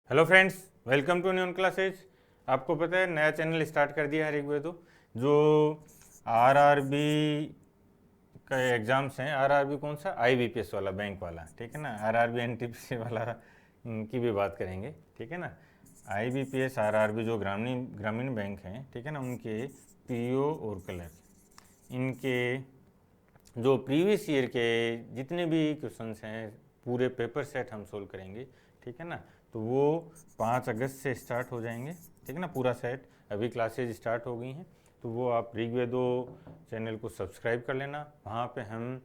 Hello friends, welcome to न्यून classes. आपको पता है नया चैनल स्टार्ट कर दिया है ऋग्वेदो, जो आरआरबी का एग्ज़ाम्स हैं। आरआरबी कौन सा? आईबीपीएस वाला, बैंक वाला, ठीक है ना। आरआरबी एनटीपीसी वाला की भी बात करेंगे, ठीक है ना। आईबीपीएस आरआरबी जो ग्रामीण ग्रामीण बैंक हैं, ठीक है ना, उनके पीओ और क्लर्क, इनके जो प्रीवियस ईयर के जितने भी क्वेश्चंस हैं पूरे पेपर सेट हम सोल्व करेंगे, ठीक है ना। तो वो 5 अगस्त से स्टार्ट हो जाएंगे, ठीक है ना, पूरा सेट। अभी क्लासेज स्टार्ट हो गई हैं, तो वो आप ऋग्वेदो चैनल को सब्सक्राइब कर लेना। वहाँ पे हम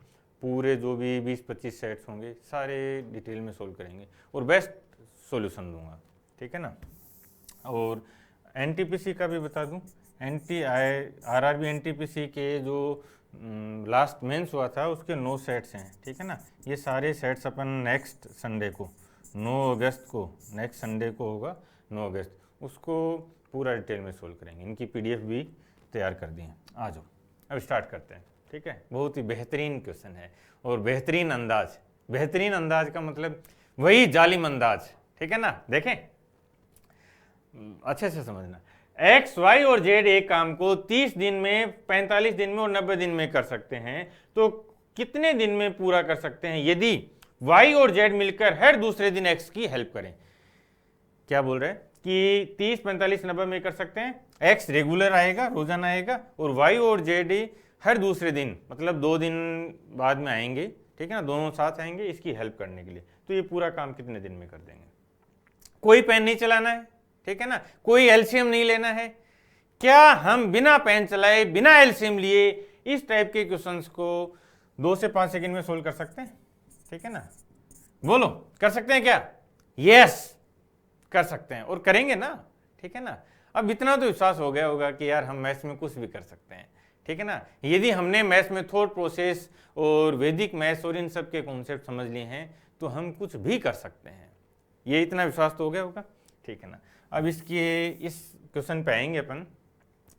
पूरे जो भी 20-25 सेट्स होंगे सारे डिटेल में सोल्व करेंगे और बेस्ट सॉल्यूशन दूंगा, ठीक है ना। और एनटीपीसी का भी बता दूं, आरआरबी एनटीपीसी के जो लास्ट मेंस हुआ था उसके 9 सेट्स हैं, ठीक है ना। ये सारे सेट्स अपन नेक्स्ट संडे को 9 अगस्त को, नेक्स्ट संडे को होगा 9 अगस्त, उसको पूरा डिटेल में सोल्व करेंगे। इनकी पीडीएफ भी तैयार कर दी है। आ जाओ अब स्टार्ट करते हैं, ठीक है। बहुत ही बेहतरीन क्वेश्चन है और बेहतरीन अंदाज। बेहतरीन अंदाज का मतलब वही जालिम अंदाज, ठीक है ना। देखें अच्छे से समझना। एक्स, वाई और जेड एक काम को 30 दिन में, 45 दिन में और 90 दिन में कर सकते हैं, तो कितने दिन में पूरा कर सकते हैं यदि वाई और जेड मिलकर हर दूसरे दिन एक्स की हेल्प करें? क्या बोल रहे हैं कि 30, 45, 90 में कर सकते हैं। एक्स रेगुलर आएगा, रोजाना आएगा, और वाई और जेड हर दूसरे दिन, मतलब 2 दिन बाद में आएंगे, ठीक है ना, दोनों साथ आएंगे इसकी हेल्प करने के लिए। तो ये पूरा काम कितने दिन में कर देंगे? कोई पेन नहीं चलाना है, ठीक है ना, कोई एलसीएम नहीं लेना है। क्या हम बिना पेन चलाए, बिना एलसीएम लिए इस टाइप के क्वेश्चंस को 2 से 5 सेकंड में सोल्व कर सकते हैं? ठीक है ना, बोलो कर सकते हैं क्या? यस कर सकते हैं और करेंगे ना, ठीक है ना। अब इतना तो विश्वास हो गया होगा कि यार हम मैथ्स में कुछ भी कर सकते हैं, ठीक है ना। यदि हमने मैथ्स में थॉट प्रोसेस और वैदिक मैथ्स और इन सब के कॉन्सेप्ट समझ लिए हैं तो हम कुछ भी कर सकते हैं। ये इतना विश्वास तो हो गया होगा, ठीक है ना। अब इसके इस क्वेश्चन पे आएंगे अपन।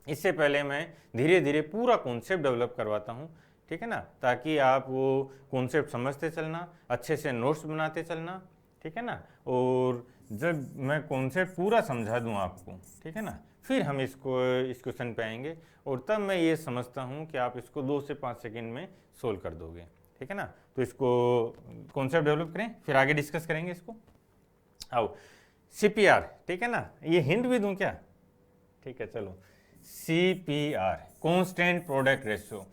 इससे पहले मैं धीरे धीरे पूरा कॉन्सेप्ट डेवलप करवाता हूँ, ठीक है ना, ताकि आप वो कॉन्सेप्ट समझते चलना, अच्छे से नोट्स बनाते चलना, ठीक है ना। और जब मैं कॉन्सेप्ट पूरा समझा दूँ आपको, ठीक है ना, फिर हम इस क्वेश्चन पे आएंगे और तब मैं ये समझता हूँ कि आप इसको 2 से 5 सेकंड में सोल्व कर दोगे, ठीक है ना। तो इसको कॉन्सेप्ट डेवलप करें, फिर आगे डिस्कस करेंगे इसको। आओ सीपीआर, ठीक है ना, ये हिंट भी दूं क्या? ठीक है चलो, CPR constant product ratio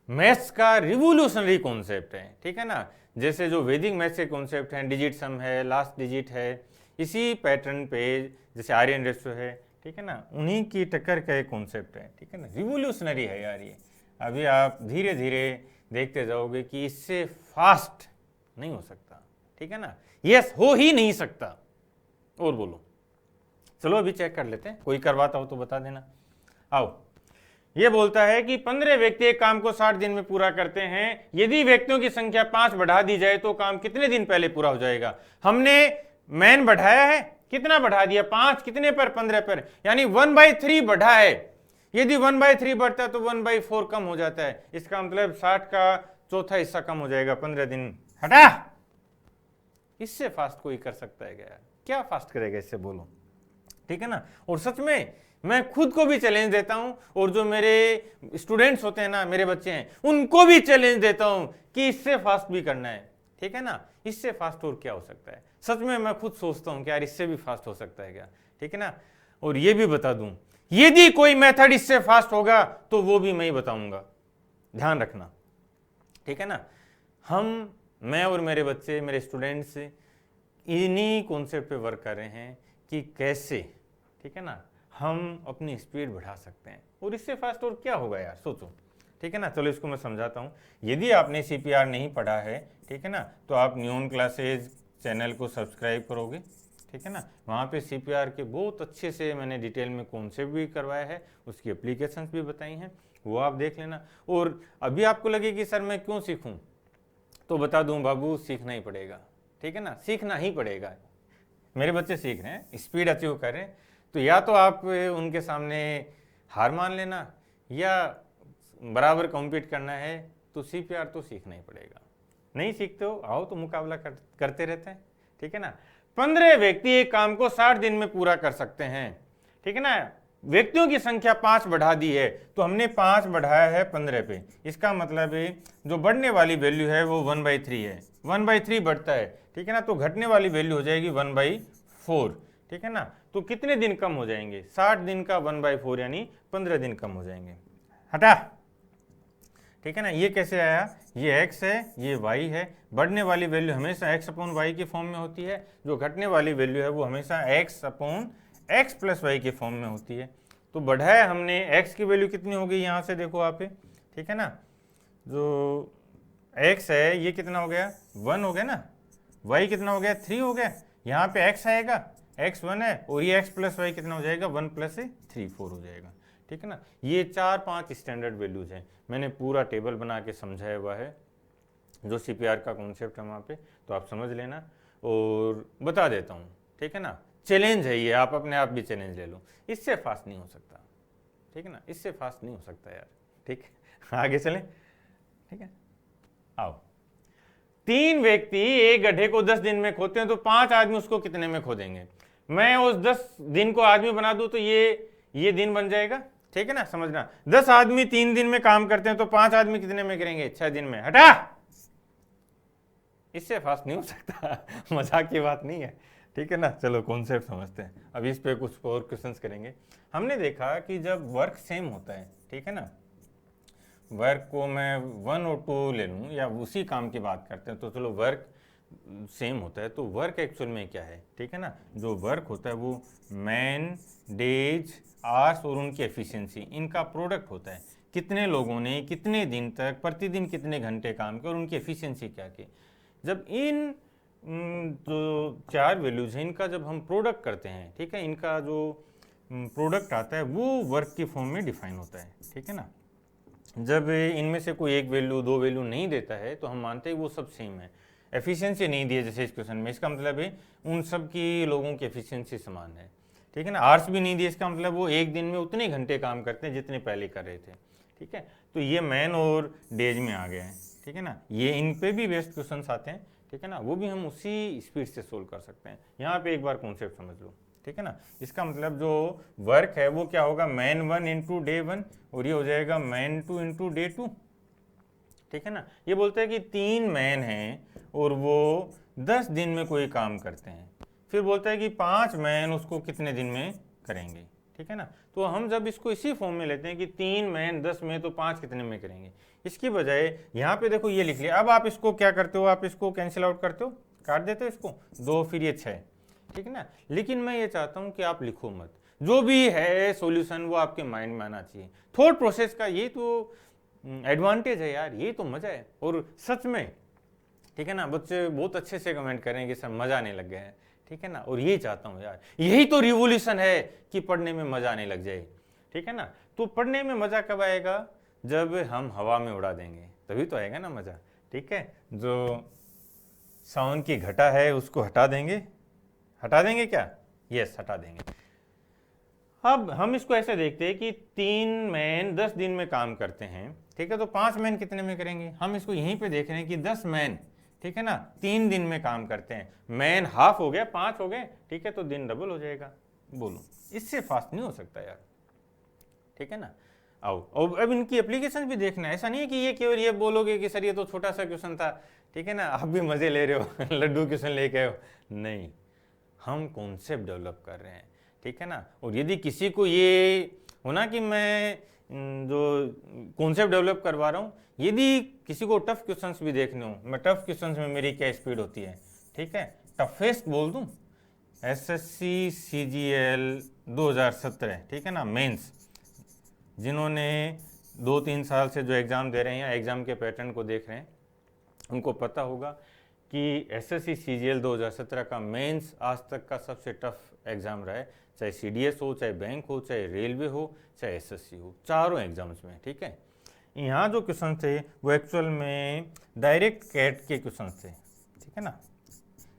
maths का रिवोल्यूशनरी कॉन्सेप्ट है, ठीक है ना। जैसे जो वैदिक मैथ्स के कॉन्सेप्ट हैं, डिजिट सम है, लास्ट डिजिट है, इसी पैटर्न पे जैसे आर्यन रेशियो है, ठीक है ना, उन्हीं की टक्कर का एक कॉन्सेप्ट है, ठीक है ना। रिवोल्यूशनरी है यार ये। अभी आप धीरे धीरे देखते जाओगे कि इससे फास्ट नहीं हो सकता, ठीक है ना। यस हो ही नहीं सकता। और बोलो, चलो अभी चेक कर लेते हैं, कोई करवाता हो तो बता देना। आओ, ये बोलता है कि 15 व्यक्ति एक काम को 60 दिन में पूरा करते हैं। यदि व्यक्तियों की संख्या 5 बढ़ा दी जाए तो काम कितने दिन पहले पूरा हो जाएगा? हमने मैन बढ़ाया है, कितना बढ़ा दिया? 5, कितने पर? 15 पर, यानी 1/3 बढ़ा है। यदि 1/3 बढ़ता है तो 1/4 कम हो जाता है। इसका मतलब 60 का चौथा हिस्सा कम हो जाएगा, 15 दिन। हटा, इससे फास्ट कोई कर सकता है क्या? क्या फास्ट करेगा इससे, बोलो, ठीक है ना। और सच में मैं खुद को भी चैलेंज देता हूं और जो मेरे स्टूडेंट्स होते हैं ना, मेरे बच्चे हैं, उनको भी चैलेंज देता हूं कि इससे फास्ट भी करना है, ठीक है ना। इससे फास्ट और क्या हो सकता है? सच में मैं खुद सोचता हूं कि यार इससे भी फास्ट हो सकता है क्या, ठीक है ना। और ये भी बता दूं, यदि कोई मेथड इससे फास्ट होगा तो वो भी मैं ही बताऊंगा, ध्यान रखना, ठीक है ना। मैं और मेरे बच्चे, मेरे स्टूडेंट्स इन्हीं कॉन्सेप्ट पे वर्क कर रहे हैं कि कैसे, ठीक है ना, हम अपनी स्पीड बढ़ा सकते हैं। और इससे फास्ट और क्या होगा यार, सोचो, ठीक है ना। चलो इसको मैं समझाता हूँ। यदि आपने सीपीआर नहीं पढ़ा है, ठीक है ना, तो आप न्यून क्लासेज चैनल को सब्सक्राइब करोगे, ठीक है ना। वहाँ पे सीपीआर के बहुत अच्छे से मैंने डिटेल में कॉन्सेप्ट भी करवाया है, उसकी एप्लीकेशंस भी बताई हैं, वो आप देख लेना। और अभी आपको लगे कि सर मैं क्यों सीखूँ, तो बता दूँ बाबू, सीखना ही पड़ेगा, ठीक है ना, सीखना ही पड़ेगा। मेरे बच्चे सीख रहे हैं, स्पीड अचीव कर रहे हैं, तो या तो आप उनके सामने हार मान लेना या बराबर कॉम्पीट करना है, तो सीपीआर तो सीखना ही पड़ेगा। नहीं सीखते हो, आओ तो मुकाबला करते रहते हैं, ठीक है ना। 15 व्यक्ति एक काम को 60 दिन में पूरा कर सकते हैं, ठीक है ना। व्यक्तियों की संख्या 5 बढ़ा दी है, तो हमने 5 बढ़ाया है 15 पे। इसका मतलब है जो बढ़ने वाली वैल्यू है वो 1/3 है, 1/3 बढ़ता है, ठीक है ना। तो घटने वाली वैल्यू हो जाएगी 1/4, ठीक है ना। तो कितने दिन कम हो जाएंगे? 60 दिन का 1/4 यानी 15 दिन कम हो जाएंगे। हटा, ठीक है ना। ये कैसे आया? ये x है, ये y है। बढ़ने वाली वैल्यू हमेशा x/y के फॉर्म में होती है, जो घटने वाली वैल्यू है वो हमेशा x/x + y के फॉर्म में होती है। तो बढ़ाया हमने, x की वैल्यू कितनी हो गई यहाँ से देखो आप, ठीक है ना। जो x है ये कितना हो गया? 1 हो गया ना। y कितना हो गया? 3 हो गया। यहाँ पे x आएगा, x 1 है, और ये x + y कितना हो जाएगा? 1 + 3 4 हो जाएगा, ठीक है ना। ये 4-5 स्टैंडर्ड वैल्यूज हैं। मैंने पूरा टेबल बना के समझाया हुआ है जो CPR का कॉन्सेप्ट है वहाँ पे, तो आप समझ लेना। और बता देता हूँ, ठीक है ना। चैलेंज है ये, आप अपने आप भी चैलेंज ले लो। इससे फास्ट नहीं हो सकता, ठीक है ना, इससे फास्ट नहीं हो सकता यार, ठीक है। आगे चलें, ठीक है। आओ, 3 व्यक्ति एक गड्ढे को 10 दिन में खोदते हैं, तो 5 आदमी उसको कितने में खोदेंगे? मैं उस 10 दिन को आदमी बना दूं तो ये दिन बन जाएगा, ठीक है ना। समझना, 10 आदमी 3 दिन में काम करते हैं, तो 5 आदमी कितने में करेंगे? 6 दिन में। हटा, इससे फास्ट नहीं हो सकता। मजाक की बात नहीं है, ठीक है ना। चलो कॉन्सेप्ट समझते हैं, अब इस पे कुछ और क्वेश्चंस करेंगे। हमने देखा कि जब वर्क सेम होता है, ठीक है ना, वर्क को मैं 1 और 2 ले लूँ या उसी काम की बात करते हैं, तो चलो वर्क सेम होता है। तो वर्क एक्चुअल में क्या है, ठीक है ना। जो वर्क होता है वो मैन, डेज, आवर्स और उनकी एफिशिएंसी, इनका प्रोडक्ट होता है। कितने लोगों ने कितने दिन तक प्रतिदिन कितने घंटे काम किया और उनकी एफिशिएंसी क्या की। जब इन जो 4 वैल्यूज हैं इनका जब हम प्रोडक्ट करते हैं, ठीक है, इनका जो प्रोडक्ट आता है वो वर्क के फॉर्म में डिफाइन होता है, ठीक है ना। जब इनमें से कोई एक वैल्यू 2 वैल्यू नहीं देता है तो हम मानते हैं वो सब सेम है। एफिशिएंसी नहीं दी है जैसे इस क्वेश्चन में, इसका मतलब है उन सब की लोगों की एफिशिएंसी समान है, ठीक है ना। आवर्स भी नहीं दिए, इसका मतलब वो एक दिन में उतने घंटे काम करते हैं जितने पहले कर रहे थे, ठीक है। तो ये मैन और डेज में आ गया है, ठीक है ना। ये इन पे भी बेस्ट क्वेश्चन आते हैं, ठीक है ना, वो भी हम उसी स्पीड से सोल्व कर सकते हैं। यहाँ पे एक बार कॉन्सेप्ट समझ लो, ठीक है ना। इसका मतलब जो वर्क है वो क्या होगा? मैन 1 × डे 1, और ये हो जाएगा मैन 2 × डे 2, ठीक है ना। ये बोलते हैं कि 3 मैन हैं और वो 10 दिन में कोई काम करते हैं। फिर बोलता है कि 5 मैन उसको कितने दिन में करेंगे, ठीक है ना। तो हम जब इसको इसी फॉर्म में लेते हैं कि 3 मैन 10 में, तो 5 कितने में करेंगे, इसकी बजाय यहाँ पे देखो ये लिख लिया। अब आप इसको क्या करते हो? आप इसको कैंसिल आउट करते हो, काट देते हो इसको, 2 फिर ये 6, ठीक है ना। लेकिन मैं ये चाहता हूँ कि आप लिखो मत, जो भी है सॉल्यूशन वो आपके माइंड में आना चाहिए। थॉट प्रोसेस का ये तो एडवांटेज है यार, ये तो मजा है। और सच में, ठीक है ना, बच्चे बहुत अच्छे से कमेंट करेंगे सर मजा आने लग गया है, ठीक है ना। और यही चाहता हूँ यार, यही तो रिवोल्यूशन है कि पढ़ने में मजा आने लग जाए, ठीक है ना। तो पढ़ने में मजा कब आएगा? जब हम हवा में उड़ा देंगे, तभी तो आएगा ना मजा, ठीक है। जो साउंड की घटा है उसको हटा देंगे, हटा देंगे क्या? यस, हटा देंगे। अब हम इसको ऐसे देखते हैं कि 3 मैन 10 दिन में काम करते हैं, ठीक है, तो 5 मैन कितने में करेंगे? हम इसको यहीं पे देख रहे हैं कि 10 मैन, ठीक है ना, 3 दिन में काम करते हैं। मैन हाफ हो गया, 5 हो गए, ठीक है, तो दिन डबल हो जाएगा। बोलो, इससे फास्ट नहीं हो सकता यार, ठीक है ना। आओ, और अब इनकी एप्लीकेशन भी देखना है। ऐसा नहीं है कि ये केवल ये बोलोगे कि सर ये तो छोटा सा क्वेश्चन था, ठीक है ना, आप भी मजे ले रहे हो लड्डू क्वेश्चन लेके आए हो। नहीं, हम कॉन्सेप्ट डेवलप कर रहे हैं, ठीक है ना। और यदि किसी को ये होना कि मैं जो कॉन्सेप्ट डेवलप करवा रहा हूँ, यदि किसी को टफ क्वेश्चंस भी देखने हो, मैं टफ क्वेश्चंस में मेरी क्या स्पीड होती है, ठीक है, टफेस्ट बोल दूँ, SSC CGL 2017, ठीक है ना, मेंस, जिन्होंने 2-3 साल से जो एग्ज़ाम दे रहे हैं या एग्ज़ाम के पैटर्न को देख रहे हैं, उनको पता होगा कि SSC CGL 2017 का मेंस आज तक का सबसे टफ एग्ज़ाम रहा है। चाहे CDS हो, चाहे बैंक हो, चाहे रेलवे हो, चाहे SSC हो, चारों एग्जाम्स में, ठीक है। यहाँ जो क्वेश्चन थे वो एक्चुअल में डायरेक्ट कैट के क्वेश्चन थे, ठीक है ना,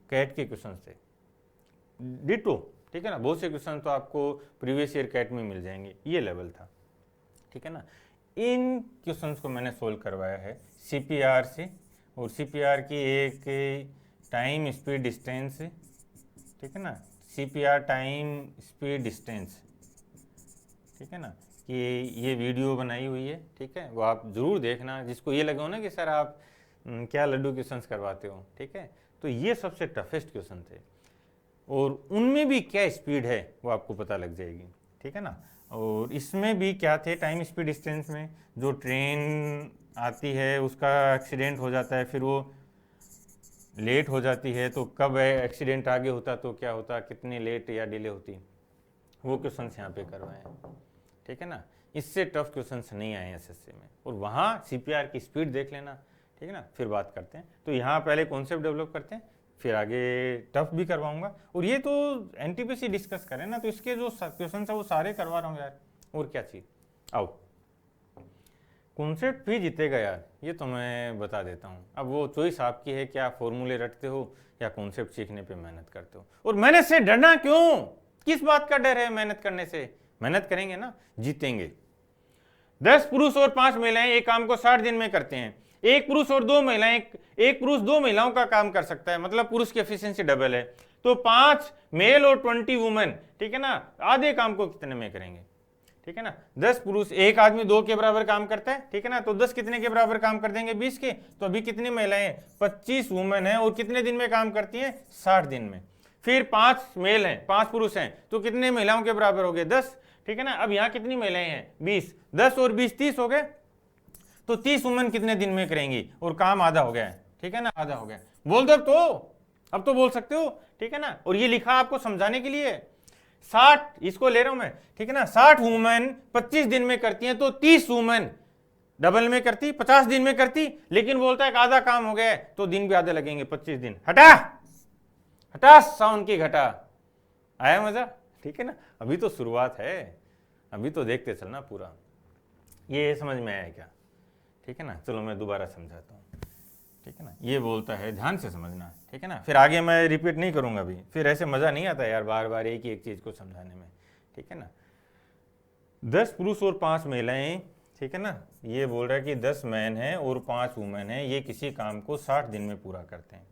कैट के क्वेश्चन थे डिटो, ठीक है ना। बहुत से क्वेश्चन तो आपको प्रीवियस ईयर कैट में मिल जाएंगे, ये लेवल था, ठीक है ना। इन क्वेश्चंस को मैंने सोल्व करवाया है CPR से, और CPR की एक टाइम स्पीड डिस्टेंस ठीक है ना, CPR टाइम स्पीड डिस्टेंस, ठीक है ना, कि ये वीडियो बनाई हुई है, ठीक है, वो आप जरूर देखना, जिसको ये लगे हो ना कि सर आप क्या लड्डू क्वेश्चंस करवाते हो, ठीक है, तो ये सबसे टफेस्ट क्वेश्चन थे और उनमें भी क्या स्पीड है वो आपको पता लग जाएगी, ठीक है ना। और इसमें भी क्या थे, टाइम स्पीड डिस्टेंस में जो ट्रेन आती है उसका एक्सीडेंट हो जाता है, फिर वो लेट हो जाती है, तो कब एक्सीडेंट आगे होता तो क्या होता, कितनी लेट या डिले होती, वो क्वेश्चंस यहाँ पे करवाए हैं, ठीक है ना। इससे टफ क्वेश्चंस नहीं आए एसएससी में, और वहाँ CPR की स्पीड देख लेना, ठीक है ना, फिर बात करते हैं। तो यहाँ पहले कॉन्सेप्ट डेवलप करते हैं, फिर आगे टफ भी करवाऊंगा, और ये तो NTPC डिस्कस करें ना, तो इसके जो क्वेश्चन है वो सारे करवा रहा हूँ यार, और क्या चीज़। आओ, कॉन्सेप्ट भी जीतेगा यार, ये तो मैं बता देता हूँ। अब वो चॉइस आपकी है, क्या फॉर्मूले रटते हो या कॉन्सेप्ट सीखने पे मेहनत करते हो। और मेहनत से डरना क्यों, किस बात का डर है मेहनत करने से, मेहनत करेंगे ना, जीतेंगे। 10 पुरुष और 5 महिलाएं एक काम को 60 दिन में करते हैं। एक पुरुष और 2 महिलाएं, एक पुरुष 2 महिलाओं का काम कर सकता है, मतलब पुरुष की एफिशिएंसी डबल है। तो 5 मेल और 20 वुमेन, ठीक है ना, आधे काम को कितने में करेंगे, ठीक है ना। 10 पुरुष, एक आदमी 2 के बराबर काम करता है, ठीक है ना, तो 10 कितने के बराबर काम कर देंगे, 20 के। तो अभी कितनी महिलाएं, 25 वुमेन है, और कितने दिन में काम करती हैं, 60 दिन में। फिर 5 मेल हैं, 5 पुरुष हैं, तो कितने महिलाओं के बराबर हो गए, 10, ठीक है ना। अब यहाँ कितनी महिलाएं हैं, 20, 10 और 20 30 हो गए, तो 30 वुमेन कितने दिन में करेंगी, और काम आधा हो गया है, ठीक है ना, आधा हो गया। बोल दो अब तो बोल सकते हो, ठीक है ना। और ये लिखा आपको समझाने के लिए, 60 इसको ले रहा हूं मैं, ठीक है ना, 60 वुमेन 25 दिन में करती हैं, तो 30 वुमेन डबल में करती, 50 दिन में करती, लेकिन बोलता है कि आधा काम हो गया है, तो दिन भी आधे लगेंगे, 25 दिन। हटा साउंड की घटा, आया मजा, ठीक है ना। अभी तो शुरुआत है, अभी तो देखते चलना पूरा। ये समझ में आया क्या, ठीक है ना। चलो मैं दोबारा समझाता हूँ, ठीक है ना। ये बोलता है, ध्यान से समझना, ठीक है ना, फिर आगे मैं रिपीट नहीं करूंगा अभी, फिर ऐसे मजा नहीं आता यार बार बार एक ही एक चीज को समझाने में, ठीक है ना। 10 पुरुष और 5 महिलाएं, ठीक है ना, ये बोल रहा है कि 10 मैन है और 5 वुमेन है, ये किसी काम को 60 दिन में पूरा करते हैं।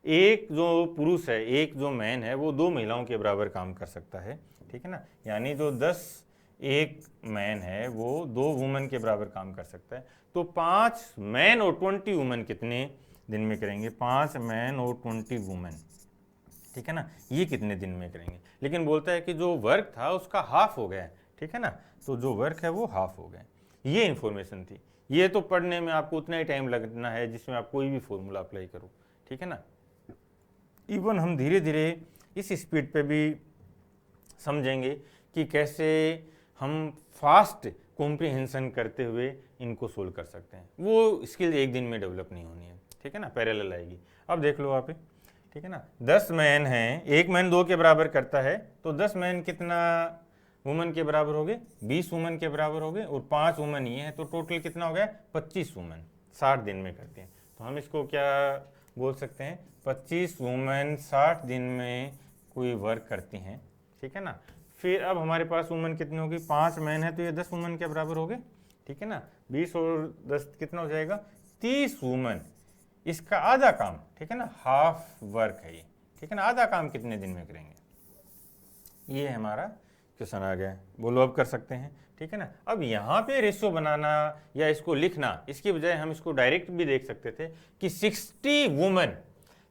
एक जो पुरुष है, एक जो मैन है, वो 2 महिलाओं के बराबर काम कर सकता है, ठीक है ना। यानी जो 10 एक मैन है वो 2 वुमेन के बराबर काम कर सकता है। तो 5 मैन और 20 वुमेन कितने दिन में करेंगे, 5 मैन और 20 वुमेन, ठीक है ना, ये कितने दिन में करेंगे। लेकिन बोलता है कि जो वर्क था उसका हाफ हो गया, ठीक है ना, तो जो वर्क है वो हाफ हो गया। ये इंफॉर्मेशन थी। ये तो पढ़ने में आपको उतना ही टाइम लगना है जिसमें आप कोई भी फॉर्मूला अप्लाई करो, ठीक है ना। इवन हम धीरे धीरे इस स्पीड पे भी समझेंगे कि कैसे हम फास्ट कॉम्प्रिहेंशन करते हुए इनको सोल्व कर सकते हैं। वो स्किल एक दिन में डेवलप नहीं होनी है, ठीक है ना, पैरेलल आएगी। अब देख लो आप, ठीक है ना, 10 मैन हैं, एक मैन 2 के बराबर करता है, तो 10 मैन कितना वुमेन के बराबर हो गए, 20 वुमेन के बराबर हो गए, और 5 वुमेन ये है, तो टोटल कितना हो गया, 25 वुमेन 60 दिन में करती हैं। तो हम इसको क्या बोल सकते हैं, 25 वुमेन 60 दिन में कोई वर्क करती हैं, ठीक है ना। फिर अब हमारे पास वुमेन कितनी होगी, 5 मैन है, तो ये 10 वुमेन के बराबर हो गए, ठीक है ना। 20 और 10 कितना हो जाएगा, 30 वुमेन, इसका आधा काम, ठीक है ना, हाफ वर्क है ये, ठीक है ना। आधा काम कितने दिन में करेंगे, ये हमारा क्वेश्चन आ गया। बोलो अब कर सकते हैं, ठीक है ना। अब यहाँ पे रेशियो बनाना या इसको लिखना, इसकी बजाय हम इसको डायरेक्ट भी देख सकते थे कि 60 वुमेन,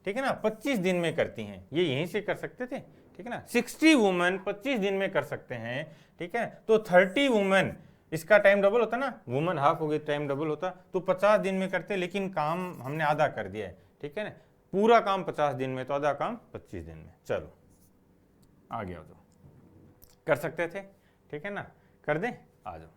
ठीक है ना, 25 दिन में करती हैं, ये यहीं से कर सकते थे, ठीक है ना। 60 वुमेन 25 दिन में कर सकते हैं, ठीक है। तो 30 वुमेन, इसका टाइम डबल होता ना, वुमेन हाफ हो गई, टाइम डबल होता, तो 50 दिन में करते, लेकिन काम हमने आधा कर दिया है, ठीक है ना। पूरा काम 50 दिन में, तो आधा काम 25 दिन में। चलो आगे आओ, कर सकते थे, ठीक है ना, कर दें, आ जाओ।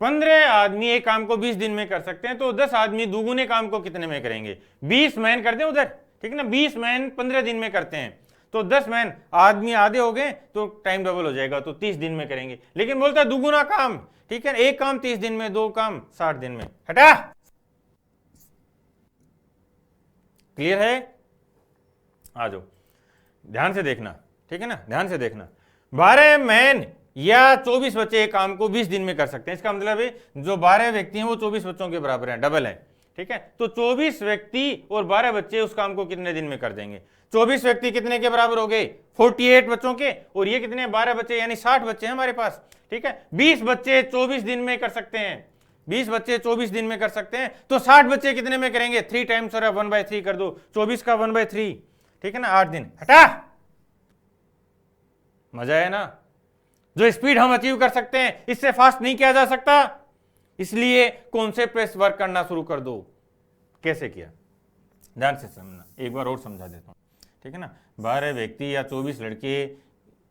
15 आदमी एक काम को 20 दिन में कर सकते हैं, तो 10 आदमी दुगुने काम को कितने में करेंगे, 20 मैन कर दें उधर, ठीक है ना। 20 मैन 15 दिन में करते हैं, तो 10 मैन आदमी आधे हो गए, तो टाइम डबल हो जाएगा, तो 30 दिन में करेंगे। लेकिन बोलता है दुगुना काम, ठीक है, एक काम 30 दिन में, 2 काम 60 दिन में। हटा, क्लियर है, आ जाओ, ध्यान से देखना, ठीक है ना, ध्यान से देखना। 12 मैन या 24 बच्चे एक काम को 20 दिन में कर सकते हैं। इसका मतलब है जो 12 व्यक्ति हैं वो 24 बच्चों के बराबर हैं, डबल है, ठीक है। तो 24 व्यक्ति और 12 बच्चे उस काम को कितने दिन में कर देंगे? 24 व्यक्ति कितने के बराबर हो गए? 48 बच्चों के, और ये कितने? 12 बच्चे, यानी 60 बच्चे हैं हमारे पास, ठीक है। 20 बच्चे 24 दिन में कर सकते हैं, 20 बच्चे 24 दिन में कर सकते हैं, तो 60 बच्चे कितने में करेंगे? 3 टाइम्स और 1/3 कर दो, 24 का 1/3, ठीक है ना, 8 दिन। हटा, मजा है ना? जो स्पीड हम अचीव कर सकते हैं इससे फास्ट नहीं किया जा सकता, इसलिए कॉन्सेप्ट पे वर्क करना शुरू कर दो। कैसे किया, ध्यान से समझना, एक बार और समझा देता हूं, ठीक है ना। 12 व्यक्ति या 24 लड़के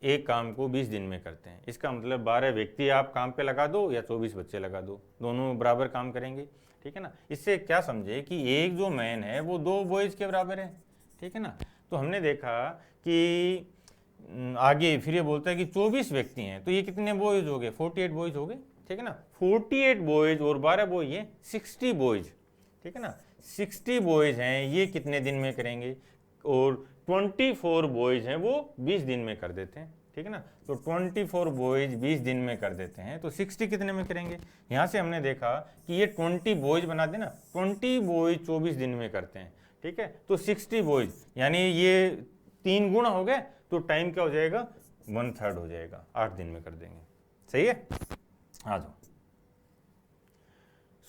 एक काम को 20 दिन में करते हैं, इसका मतलब 12 व्यक्ति आप काम पे लगा दो या 24 बच्चे लगा दो, दोनों बराबर काम करेंगे, ठीक है ना। इससे क्या समझे कि एक जो मैन है वो 2 बॉयज के बराबर है, ठीक है ना। तो हमने देखा कि आगे फिर ये बोलता है कि 24 व्यक्ति हैं, तो ये कितने बॉयज हो गए? 48 बॉयज हो गए, ठीक है ना। 48 बॉयज और 12 बॉय, ये 60 बॉयज, ठीक है ना। 60 बॉयज हैं, ये कितने दिन में करेंगे? और 24 बॉयज हैं, वो 20 दिन में कर देते हैं, ठीक है ना। तो 24 बॉयज 20 दिन में कर देते हैं, तो 60 कितने में करेंगे? यहां से हमने देखा कि ये 20 बॉयज बना देना, 20 बॉयज 24 दिन में करते हैं, ठीक है। तो 60 बॉयज, यानी ये 3 गुना हो गए, तो टाइम क्या हो जाएगा? 1/3 हो जाएगा, 8 दिन में कर देंगे, सही है। आ जाओ।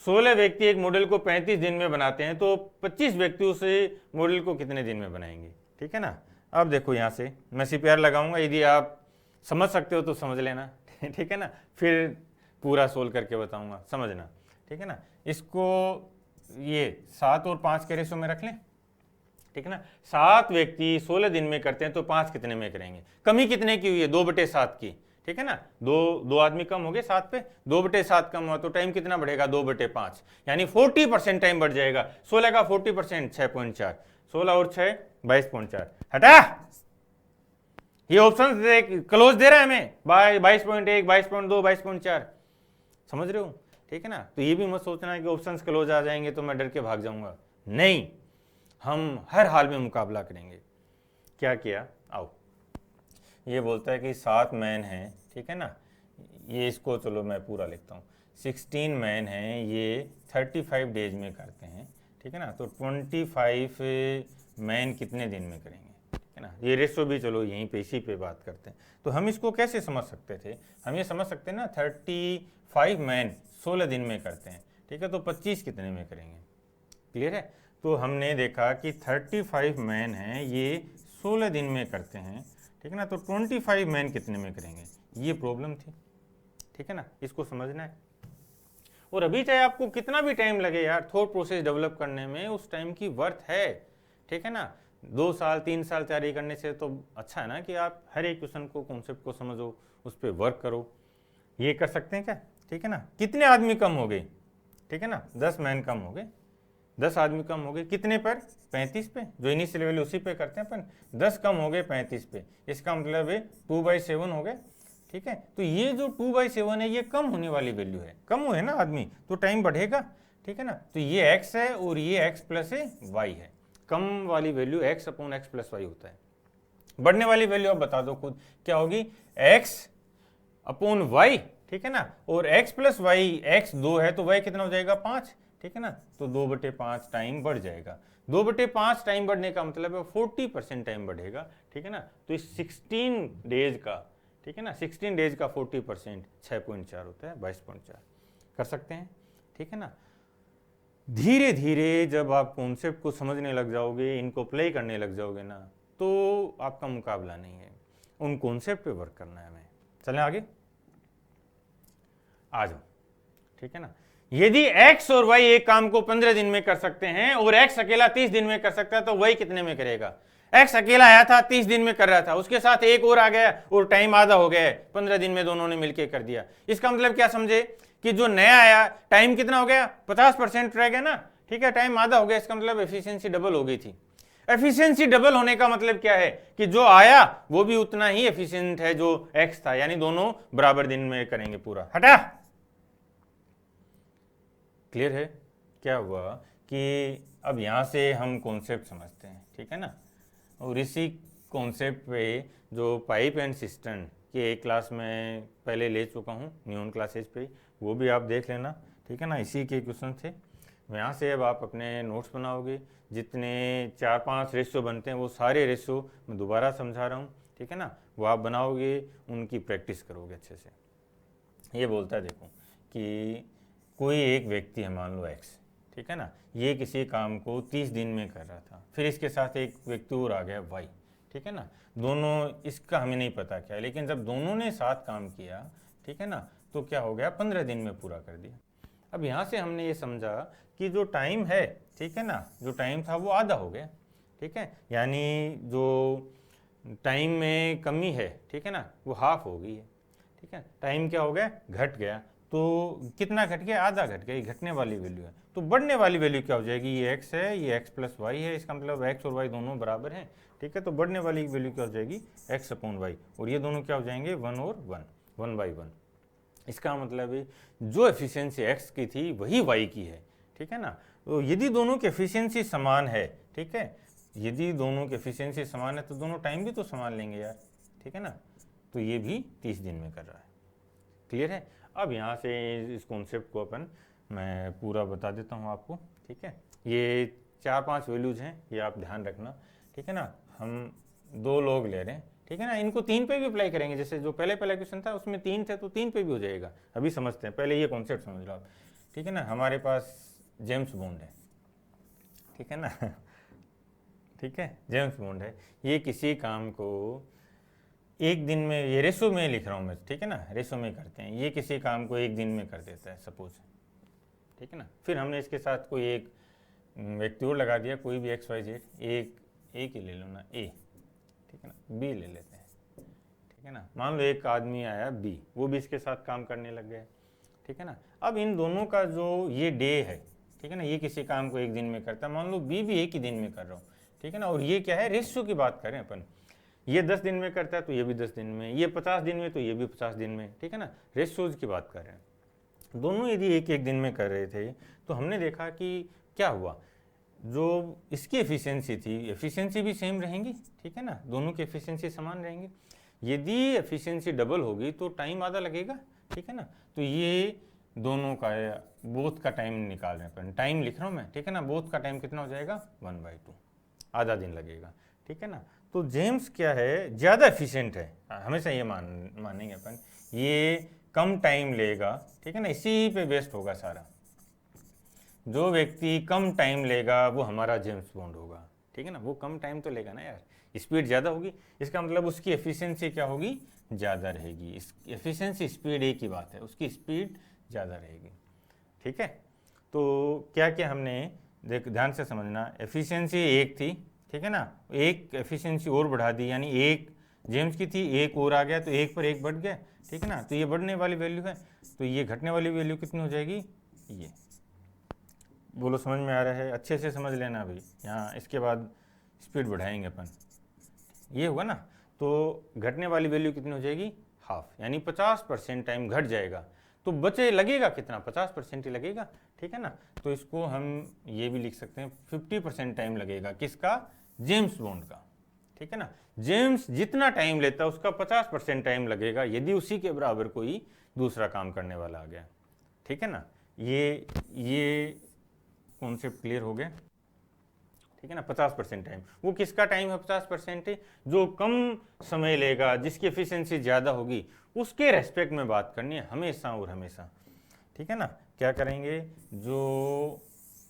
16 व्यक्ति एक मॉडल को 35 दिन में बनाते हैं, तो 25 व्यक्ति उस मॉडल को कितने दिन में बनाएंगे, ठीक है ना। अब देखो यहां से मैं CPR लगाऊंगा, यदि आप समझ सकते हो तो समझ लेना, ठीक है ना, फिर पूरा सोल्व करके बताऊंगा, समझना, ठीक है ना। इसको ये 7 और 5 के रेशो में रख लें, ठीक है ना। 7 व्यक्ति 16 दिन में करते हैं, तो 5 कितने में करेंगे? कमी कितने की हुई है? 2/7 की, ठीक है ना। दो आदमी कम हो गए 7 पे, 2/7 कम हुआ, तो टाइम कितना बढ़ेगा? 2/5, यानी 40% टाइम बढ़ जाएगा। 16 का 40% 6.4, 16 और 6 22.4। हटा, ये ऑप्शन क्लोज दे रहा है हमें, 22.1, 22.2, 22.4, समझ रहे हो, ठीक है ना। तो ये भी मत सोचना है कि ऑप्शंस क्लोज आ जाएंगे तो मैं डर के भाग जाऊंगा, नहीं, हम हर हाल में मुकाबला करेंगे। क्या किया, आओ, ये बोलता है कि 7 मैन हैं, ठीक है ना, ये इसको चलो मैं पूरा लिखता हूँ, 16 मैन हैं, ये 35 डेज में करते हैं, ठीक है ना। तो 25 मैन कितने दिन में करेंगे, ठीक है ना। ये रेशो भी चलो यहीं पे इसी पे बात करते हैं। तो हम इसको कैसे समझ सकते थे? हम ये समझ सकते हैं ना, 35 मैन 16 दिन में करते हैं, ठीक है, तो 25 कितने में करेंगे? क्लियर है। तो हमने देखा कि 35 मैन हैं, ये 16 दिन में करते हैं, ठीक है ना। तो 25 मैन कितने में करेंगे? ये प्रॉब्लम थी, ठीक है ना, इसको समझना है। और अभी चाहे आपको कितना भी टाइम लगे यार, थॉट प्रोसेस डेवलप करने में उस टाइम की वर्थ है, ठीक है ना। 2 साल 3 साल तैयारी करने से तो अच्छा है ना कि आप हर एक क्वेश्चन को, कॉन्सेप्ट को समझो, उस पर वर्क करो। ये कर सकते हैं क्या, ठीक है ना। कितने आदमी कम हो गए, ठीक है ना, 10 मैन कम हो गए, 10 आदमी कम हो गए, कितने पर? 35 पे, जो इनिशियल वैल्यू उसी पे करते हैं अपन, 10 कम हो गए 35 पे, इसका मतलब है 2/7 हो गए, ठीक है। तो ये जो 2/7 है, ये कम होने वाली वैल्यू है, कम हुए ना आदमी तो टाइम बढ़ेगा, ठीक है ना। तो ये x है और ये x प्लस y है, कम वाली value x upon x plus y होता है। बढ़ने वाली वैल्यू आप बता दो खुद क्या होगी, x अपॉन y, ठीक है ना, और x प्लस वाई, x 2 है तो y कितना हो जाएगा? 5, ठीक है ना। तो 2/5 टाइम बढ़ जाएगा, 2/5 टाइम बढ़ने का मतलब है 40% टाइम बढ़ेगा, ठीक है ना। तो इस 16 डेज का, ठीक है ना, 16 डेज का 40% 6.4 होता है, 22.4 कर सकते हैं, ठीक है ना। धीरे धीरे जब आप कॉन्सेप्ट को समझने लग जाओगे, इनको अप्लाई करने लग जाओगे ना, तो आपका मुकाबला नहीं है, उन कॉन्सेप्ट पे वर्क करना है हमें। चलें आगे, आ जाओ, ठीक है ना। यदि x और y एक काम को 15 दिन में कर सकते हैं और x अकेला 30 दिन में कर सकता है, तो y कितने में करेगा? x अकेला आया था, 30 दिन में कर रहा था, उसके साथ एक और आ गया और टाइम आधा हो गया है, 15 दिन में दोनों ने मिलकर कर दिया। इसका मतलब क्या समझे कि जो नया आया, टाइम कितना हो गया? 50% रह गया ना, ठीक है, टाइम आधा हो गया, इसका मतलब एफिशिएंसी डबल हो गई थी। एफिशिएंसी डबल होने का मतलब क्या है कि जो आया वो भी उतना ही एफिशिएंट है जो x था, यानी दोनों बराबर दिन में करेंगे पूरा। हटा, क्लियर है। क्या हुआ कि अब यहां से हम कॉन्सेप्ट समझते हैं, ठीक है ना, और इसी कॉन्सेप्ट पे जो पाइप एंड सिस्टम के एक क्लास में पहले ले चुका हूं, न्यून क्लासेज पे, वो भी आप देख लेना, ठीक है ना, इसी के क्वेश्चन थे। यहाँ से अब आप अपने नोट्स बनाओगे, जितने 4-5 रेशियो बनते हैं वो सारे रेशियो मैं दोबारा समझा रहा हूँ, ठीक है ना, वो आप बनाओगे, उनकी प्रैक्टिस करोगे अच्छे से। ये बोलता है देखो कि कोई एक व्यक्ति है, मान लो एक्स, ठीक है ना, ये किसी काम को 30 दिन में कर रहा था, फिर इसके साथ एक व्यक्ति और आ गया वाई, ठीक है ना, दोनों, इसका हमें नहीं पता क्या है, लेकिन जब दोनों ने साथ काम किया, ठीक है ना, तो क्या हो गया, 15 दिन में पूरा कर दिया। अब यहाँ से हमने ये समझा कि जो टाइम है, ठीक है ना, जो टाइम था वो आधा हो गया, ठीक है, यानी जो टाइम में कमी है, ठीक है ना, वो हाफ हो गई है, ठीक है। टाइम क्या हो गया, घट गया, तो कितना घट गया, आधा घट गया, ये घटने वाली वैल्यू है। तो बढ़ने वाली वैल्यू क्या हो जाएगी, ये x है, ये x प्लस वाई है, इसका मतलब x और y दोनों बराबर हैं, ठीक है। तो बढ़ने वाली वैल्यू क्या हो जाएगी, x अपॉन वाई, और ये दोनों क्या हो जाएंगे, 1 और 1, 1/1। इसका मतलब है जो एफिशिएंसी x की थी वही y की है, ठीक है ना। तो यदि दोनों की एफिशिएंसी समान है, ठीक है, यदि दोनों की एफिशिएंसी समान है तो दोनों टाइम भी तो समान लेंगे यार, ठीक है ना। तो ये भी 30 दिन में कर रहा है, क्लियर है। अब यहाँ से इस कॉन्सेप्ट को अपन मैं पूरा बता देता हूँ आपको, ठीक है। ये 4-5 वैल्यूज हैं, ये आप ध्यान रखना, ठीक है ना। हम 2 लोग ले रहे हैं, ठीक है ना, इनको 3 पे भी अप्लाई करेंगे, जैसे जो पहले क्वेश्चन था उसमें 3 थे तो 3 पे भी हो जाएगा। अभी समझते हैं, पहले ये कॉन्सेप्ट समझ लो आप, ठीक है ना। हमारे पास जेम्स बॉन्ड है, ठीक है ना, ठीक है, जेम्स बॉन्ड है, ये किसी काम को एक दिन में, ये रेशो में लिख रहा हूँ मैं, ठीक है ना, रेशो में करते हैं, ये किसी काम को एक दिन में कर देता है सपोज, ठीक है ना। फिर हमने इसके साथ कोई एक व्यक्ति और लगा दिया, कोई भी XYZ, एक ही ले लो ना, ए, ठीक है ना, बी ले लेते हैं, ठीक है ना। मान लो एक आदमी आया बी, वो भी इसके साथ काम करने लग गया, ठीक है ना। अब इन दोनों का जो ये डे है, ठीक है ना, ये किसी काम को एक दिन में करता है, मान लो बी भी एक ही दिन में कर रहा हूँ, ठीक है ना। और ये क्या है, रेशियो की बात करें अपन, ये 10 दिन में करता है तो ये भी 10 दिन में, ये 50 दिन में तो ये भी 50 दिन में, ठीक है ना, रेशियोज की बात कर रहे हैं। दोनों यदि एक एक दिन में कर रहे थे तो हमने देखा कि क्या हुआ, जो इसकी एफिशिएंसी थी, एफिशिएंसी भी सेम रहेंगी, ठीक है ना, दोनों की एफिशिएंसी समान रहेंगी। यदि एफिशिएंसी डबल होगी तो टाइम आधा लगेगा, ठीक है ना। तो ये दोनों का, बोथ का टाइम निकाल रहे हैं अपन, टाइम लिख रहा हूँ मैं, ठीक है ना, बोथ का टाइम कितना हो जाएगा, 1/2, आधा दिन लगेगा, ठीक है ना। तो जेम्स क्या है, ज़्यादा एफिशिएंट है, हमेशा ये मानेंगे अपन, ये कम टाइम लेगा, ठीक है ना, इसी पे बेस्ड होगा सारा। जो व्यक्ति कम टाइम लेगा वो हमारा जेम्स बॉन्ड होगा, ठीक है ना। वो कम टाइम तो लेगा ना यार, स्पीड ज़्यादा होगी, इसका मतलब उसकी एफिशिएंसी क्या होगी, ज़्यादा रहेगी। इस एफिशिएंसी स्पीड एक ही बात है, उसकी स्पीड ज़्यादा रहेगी, ठीक है। तो क्या क्या हमने ध्यान से समझना, एफिशिएंसी एक थी, ठीक है ना, एक एफिशिएंसी और बढ़ा दी, यानी एक जेम्स की थी, एक और आ गया तो एक पर एक बढ़ गया, ठीक है ना। तो ये बढ़ने वाली वैल्यू है, तो ये घटने वाली वैल्यू कितनी हो जाएगी, ये बोलो समझ में आ रहा है, अच्छे से समझ लेना भाई। यहाँ इसके बाद स्पीड बढ़ाएंगे अपन, ये होगा ना, तो घटने वाली वैल्यू कितनी हो जाएगी, हाफ, यानी 50% टाइम घट जाएगा, तो बचे लगेगा कितना, 50% ही लगेगा, ठीक है ना। तो इसको हम ये भी लिख सकते हैं, 50% टाइम लगेगा, किसका, जेम्स बॉन्ड का, ठीक है ना। जेम्स जितना टाइम लेता है उसका 50% टाइम लगेगा यदि उसी के बराबर कोई दूसरा काम करने वाला आ गया, ठीक है ना। ये कॉन्सेप्ट क्लियर हो गया, ठीक है ना। 50% टाइम, वो किसका टाइम है, 50% जो कम समय लेगा, जिसकी एफिशिएंसी ज़्यादा होगी, उसके रेस्पेक्ट में बात करनी है हमेशा और हमेशा, ठीक है ना। क्या करेंगे, जो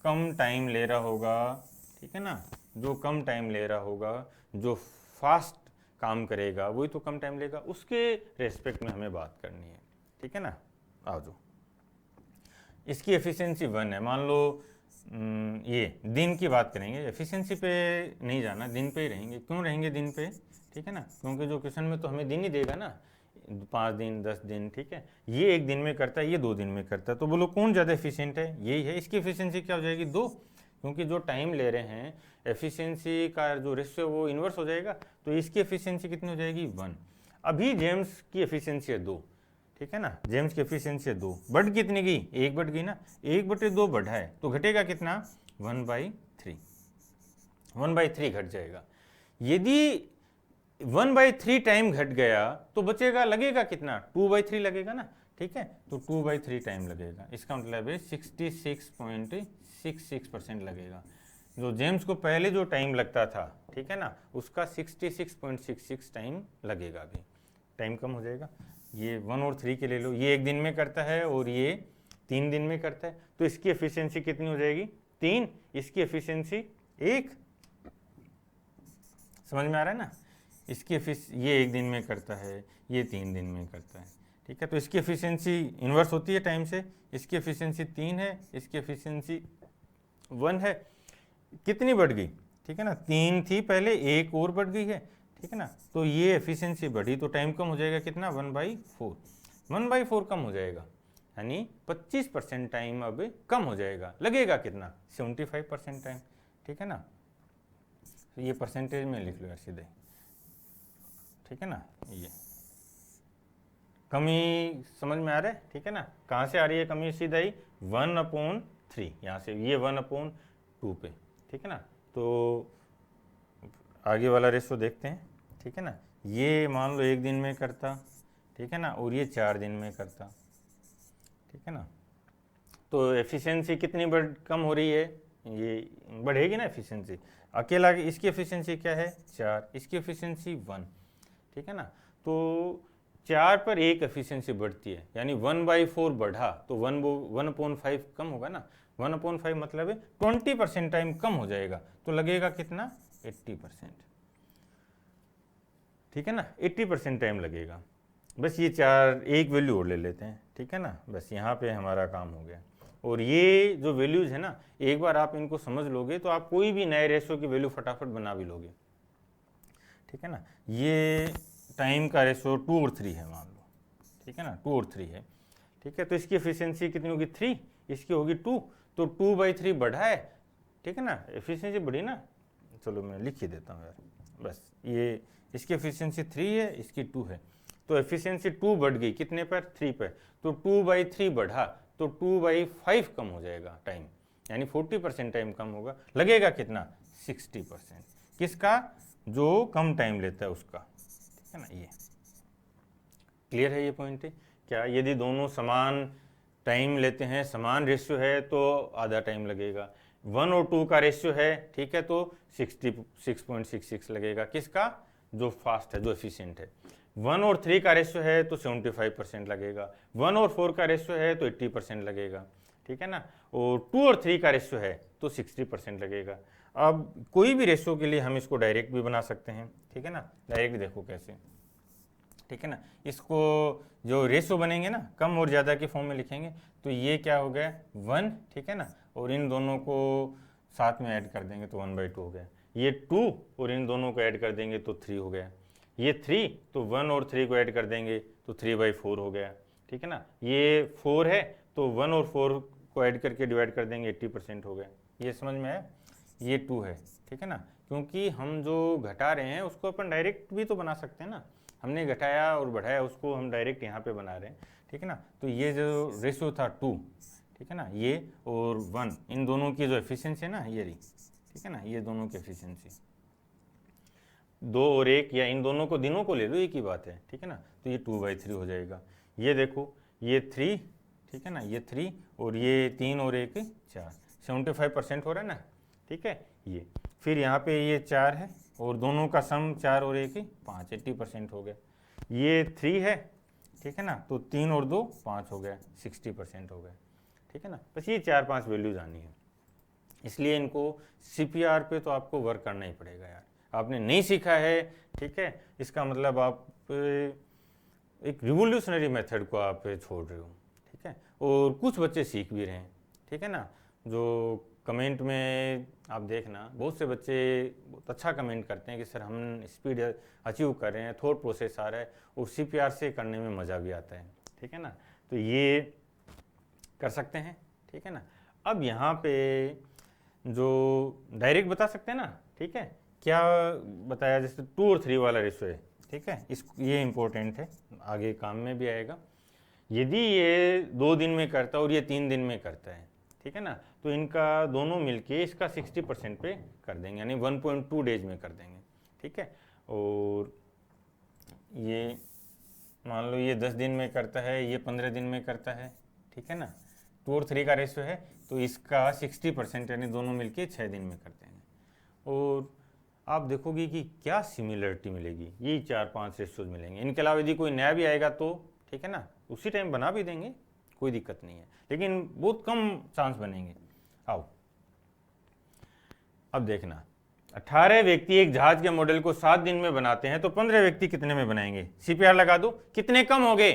कम टाइम ले रहा होगा, ठीक है ना, जो कम टाइम ले रहा होगा, जो फास्ट काम करेगा वही तो कम टाइम लेगा, उसके रेस्पेक्ट में हमें बात करनी है, ठीक है ना। आओ जो इसकी एफिशिएंसी 1 है, मान लो ये दिन की बात करेंगे, एफिशिएंसी पे नहीं जाना, दिन पे ही रहेंगे। क्यों रहेंगे दिन पे, ठीक है ना, क्योंकि जो क्वेश्चन में तो हमें दिन ही देगा ना, 5 दिन 10 दिन, ठीक है। ये 1 दिन में करता है, ये 2 दिन में करता है, तो बोलो कौन ज़्यादा एफिशिएंट है, यही है। इसकी एफिशिएंसी क्या हो जाएगी, 2, क्योंकि जो टाइम ले रहे हैं एफिशिएंसी का जो रेशियो वो इन्वर्स हो जाएगा, तो इसकी एफिशिएंसी कितनी हो जाएगी, 1। अभी जेम्स की एफिशिएंसी है 2, ठीक है ना, जेम्स की एफिशिएंसी है 2, बढ़ कितनी गई, 1 बढ़ गई ना, 1/2 बढ़ा है तो घटेगा कितना, 1/3, 1/3 घट जाएगा। यदि 1/3 टाइम घट गया तो बचेगा, लगेगा कितना, 2/3 लगेगा ना, ठीक है। तो 2/3 टाइम लगेगा, इसका मतलब है 66.6 66% लगेगा। जो जेम्स को पहले जो टाइम लगता था, ठीक है ना, उसका 66.66 टाइम लगेगा। अभी टाइम कम हो जाएगा। ये 1 और 3 के ले लो, ये 1 दिन में करता है और ये 3 दिन में करता है, तो इसकी एफिशिएंसी कितनी हो जाएगी? 3। इसकी एफिशिएंसी 1। समझ में आ रहा है ना? इसकी ये 1 दिन में करता है, ये 3 दिन में करता है, ठीक है। तो इसकी एफिशिएंसी इन्वर्स होती है टाइम से। इसकी एफिशिएंसी 3 है, इसकी एफिशिएंसी 1 है। कितनी बढ़ गई? ठीक है ना, 3 थी पहले, 1 और बढ़ गई है, ठीक है ना। तो ये एफिशिएंसी बढ़ी तो टाइम कम हो जाएगा कितना? 1/4। 1/4 कम हो जाएगा, यानी 25% टाइम अब कम हो जाएगा। लगेगा कितना? 75% टाइम, ठीक है ना। तो ये परसेंटेज में लिख लो यार सीधे, ठीक है ना। ये कमी समझ में आ रहा है, ठीक है ना। कहाँ से आ रही है कमी? सीधा ही 1/3, यहाँ से ये 1/2 पे, ठीक है ना। तो आगे वाला रेशो देखते हैं, ठीक है ना। ये मान लो 1 दिन में करता, ठीक है ना, और ये 4 दिन में करता, ठीक है ना। तो एफिशिएंसी कितनी कम हो रही है? ये बढ़ेगी ना एफिशिएंसी। अकेला इसकी एफिशिएंसी क्या है? 4, इसकी एफिशिएंसी 1, ठीक है ना। तो 4 पर 1 एफिशिएंसी बढ़ती है, यानी 1/4 बढ़ा तो 1/5 कम होगा ना। 1/5 मतलब 20% टाइम कम हो जाएगा, तो लगेगा कितना? 80%, ठीक है ना। 80% टाइम लगेगा। बस ये 4 एक वैल्यू और ले लेते हैं, ठीक है ना। बस यहाँ पे हमारा काम हो गया। और ये जो वैल्यूज है ना, एक बार आप इनको समझ लोगे तो आप कोई भी नए रेशो की वैल्यू फटाफट बना भी लोगे, ठीक है ना। ये टाइम का रेशो 2 और 3 है मान लो, ठीक है ना, 2 और 3 है, ठीक है। तो इसकी एफिशिएंसी कितनी होगी? 3, इसकी होगी 2, तो 2/3 बढ़ा है, ठीक है ना। एफिशिएंसी बढ़ी ना। चलो मैं लिख ही देता हूँ यार, बस ये इसकी एफिशिएंसी 3 है, इसकी 2 है, तो एफिशिएंसी 2 बढ़ गई कितने पर? 3 पर। तो 2/3 बढ़ा तो 2/5 कम हो जाएगा टाइम, यानी 40% टाइम कम होगा। लगेगा कितना? 60%। किसका? जो कम टाइम लेता है उसका, ठीक है ना। ये क्लियर है ये पॉइंट? क्या यदि दोनों समान टाइम लेते हैं, समान रेशियो है, तो आधा टाइम लगेगा। 1 और 2 का रेशियो है, ठीक है, तो 66.66 लगेगा। किसका? जो फास्ट है, जो एफिशिएंट है। 1 और 3 का रेशियो है तो 75% लगेगा। 1 और 4 का रेशियो है तो 80% लगेगा, ठीक है ना। और 2 और 3 का रेशियो है तो 60% लगेगा। अब कोई भी रेशियो के लिए हम इसको डायरेक्ट भी बना सकते हैं, ठीक है ना। डायरेक्ट देखो कैसे, ठीक है ना। इसको जो रेशियो बनेंगे ना, कम और ज़्यादा के फॉर्म में लिखेंगे, तो ये क्या हो गया? 1, ठीक है ना, और इन दोनों को साथ में ऐड कर देंगे तो 1/2 हो गया। ये 2 और इन दोनों को ऐड कर देंगे तो 3 हो गया। ये 3 तो 1 और 3 को ऐड कर देंगे तो 3/4 हो गया, ठीक है ना। ये 4 है तो 1 और 4 को ऐड करके डिवाइड कर देंगे, 80% हो गया। ये समझ में आया? ये 2 है, ठीक है ना, क्योंकि हम जो घटा रहे हैं उसको अपन डायरेक्ट भी तो बना सकते हैं ना। हमने घटाया और बढ़ाया, उसको हम डायरेक्ट यहाँ पे बना रहे हैं, ठीक है ना। तो ये जो रेशियो था 2, ठीक है ना, ये और 1, इन दोनों की जो एफिशिएंसी है ना, ये रही, ठीक है ना, ये दोनों की एफिशिएंसी 2 और 1, या इन दोनों को दिनों को ले लो, एक ही बात है, ठीक है ना। तो ये 2/3 हो जाएगा। ये देखो, ये 3, ठीक है ना, ये 3 और ये 3 और 1 4, 75% हो रहा है ना, ठीक है। ये फिर यहाँ पे ये 4 है और दोनों का सम 4 और 1 5, 80% हो गया। ये 3 है, ठीक है ना, तो 3 और 2 5 हो गया, 60% हो गया, ठीक है ना। बस ये 4-5 वैल्यूज आनी है, इसलिए इनको CPR पे तो आपको वर्क करना ही पड़ेगा यार। आपने नहीं सीखा है, ठीक है, इसका मतलब आप एक रिवोल्यूशनरी मेथड को आप छोड़ रहे हो, ठीक है। और कुछ बच्चे सीख भी रहे हैं, ठीक है ना। जो कमेंट में आप देखना, बहुत से बच्चे बहुत अच्छा कमेंट करते हैं कि सर हम स्पीड अचीव कर रहे हैं, थॉट प्रोसेस आ रहा है, और CPR से करने में मज़ा भी आता है, ठीक है ना। तो ये कर सकते हैं, ठीक है ना। अब यहाँ पे जो डायरेक्ट बता सकते हैं ना, ठीक है, क्या बताया, जैसे 2 और 3 वाला रेशियो है, ठीक है, ये इंपॉर्टेंट है, आगे काम में भी आएगा। यदि ये 2 दिन में करता है और ये 3 दिन में करता है, ठीक है ना, तो इनका दोनों मिलके इसका 60% पे कर देंगे, यानी 1.2 डेज में कर देंगे, ठीक है। और ये मान लो ये 10 दिन में करता है, ये 15 दिन में करता है, ठीक है ना, 2 और 3 का रेशियो है, तो इसका 60% यानी दोनों मिलके 6 दिन में करते हैं। और आप देखोगे कि क्या सिमिलरिटी मिलेगी, यही 4-5 रेशियोज मिलेंगे। इनके अलावा यदि कोई नया भी आएगा तो ठीक है ना, उसी टाइम बना भी देंगे, कोई दिक्कत नहीं है, लेकिन बहुत कम चांस बनेंगे। आओ अब देखना, 18 व्यक्ति एक जहाज के मॉडल को 7 दिन में बनाते हैं, तो 15 व्यक्ति कितने में बनाएंगे? सीपीआर लगा दो। कितने कम हो गए?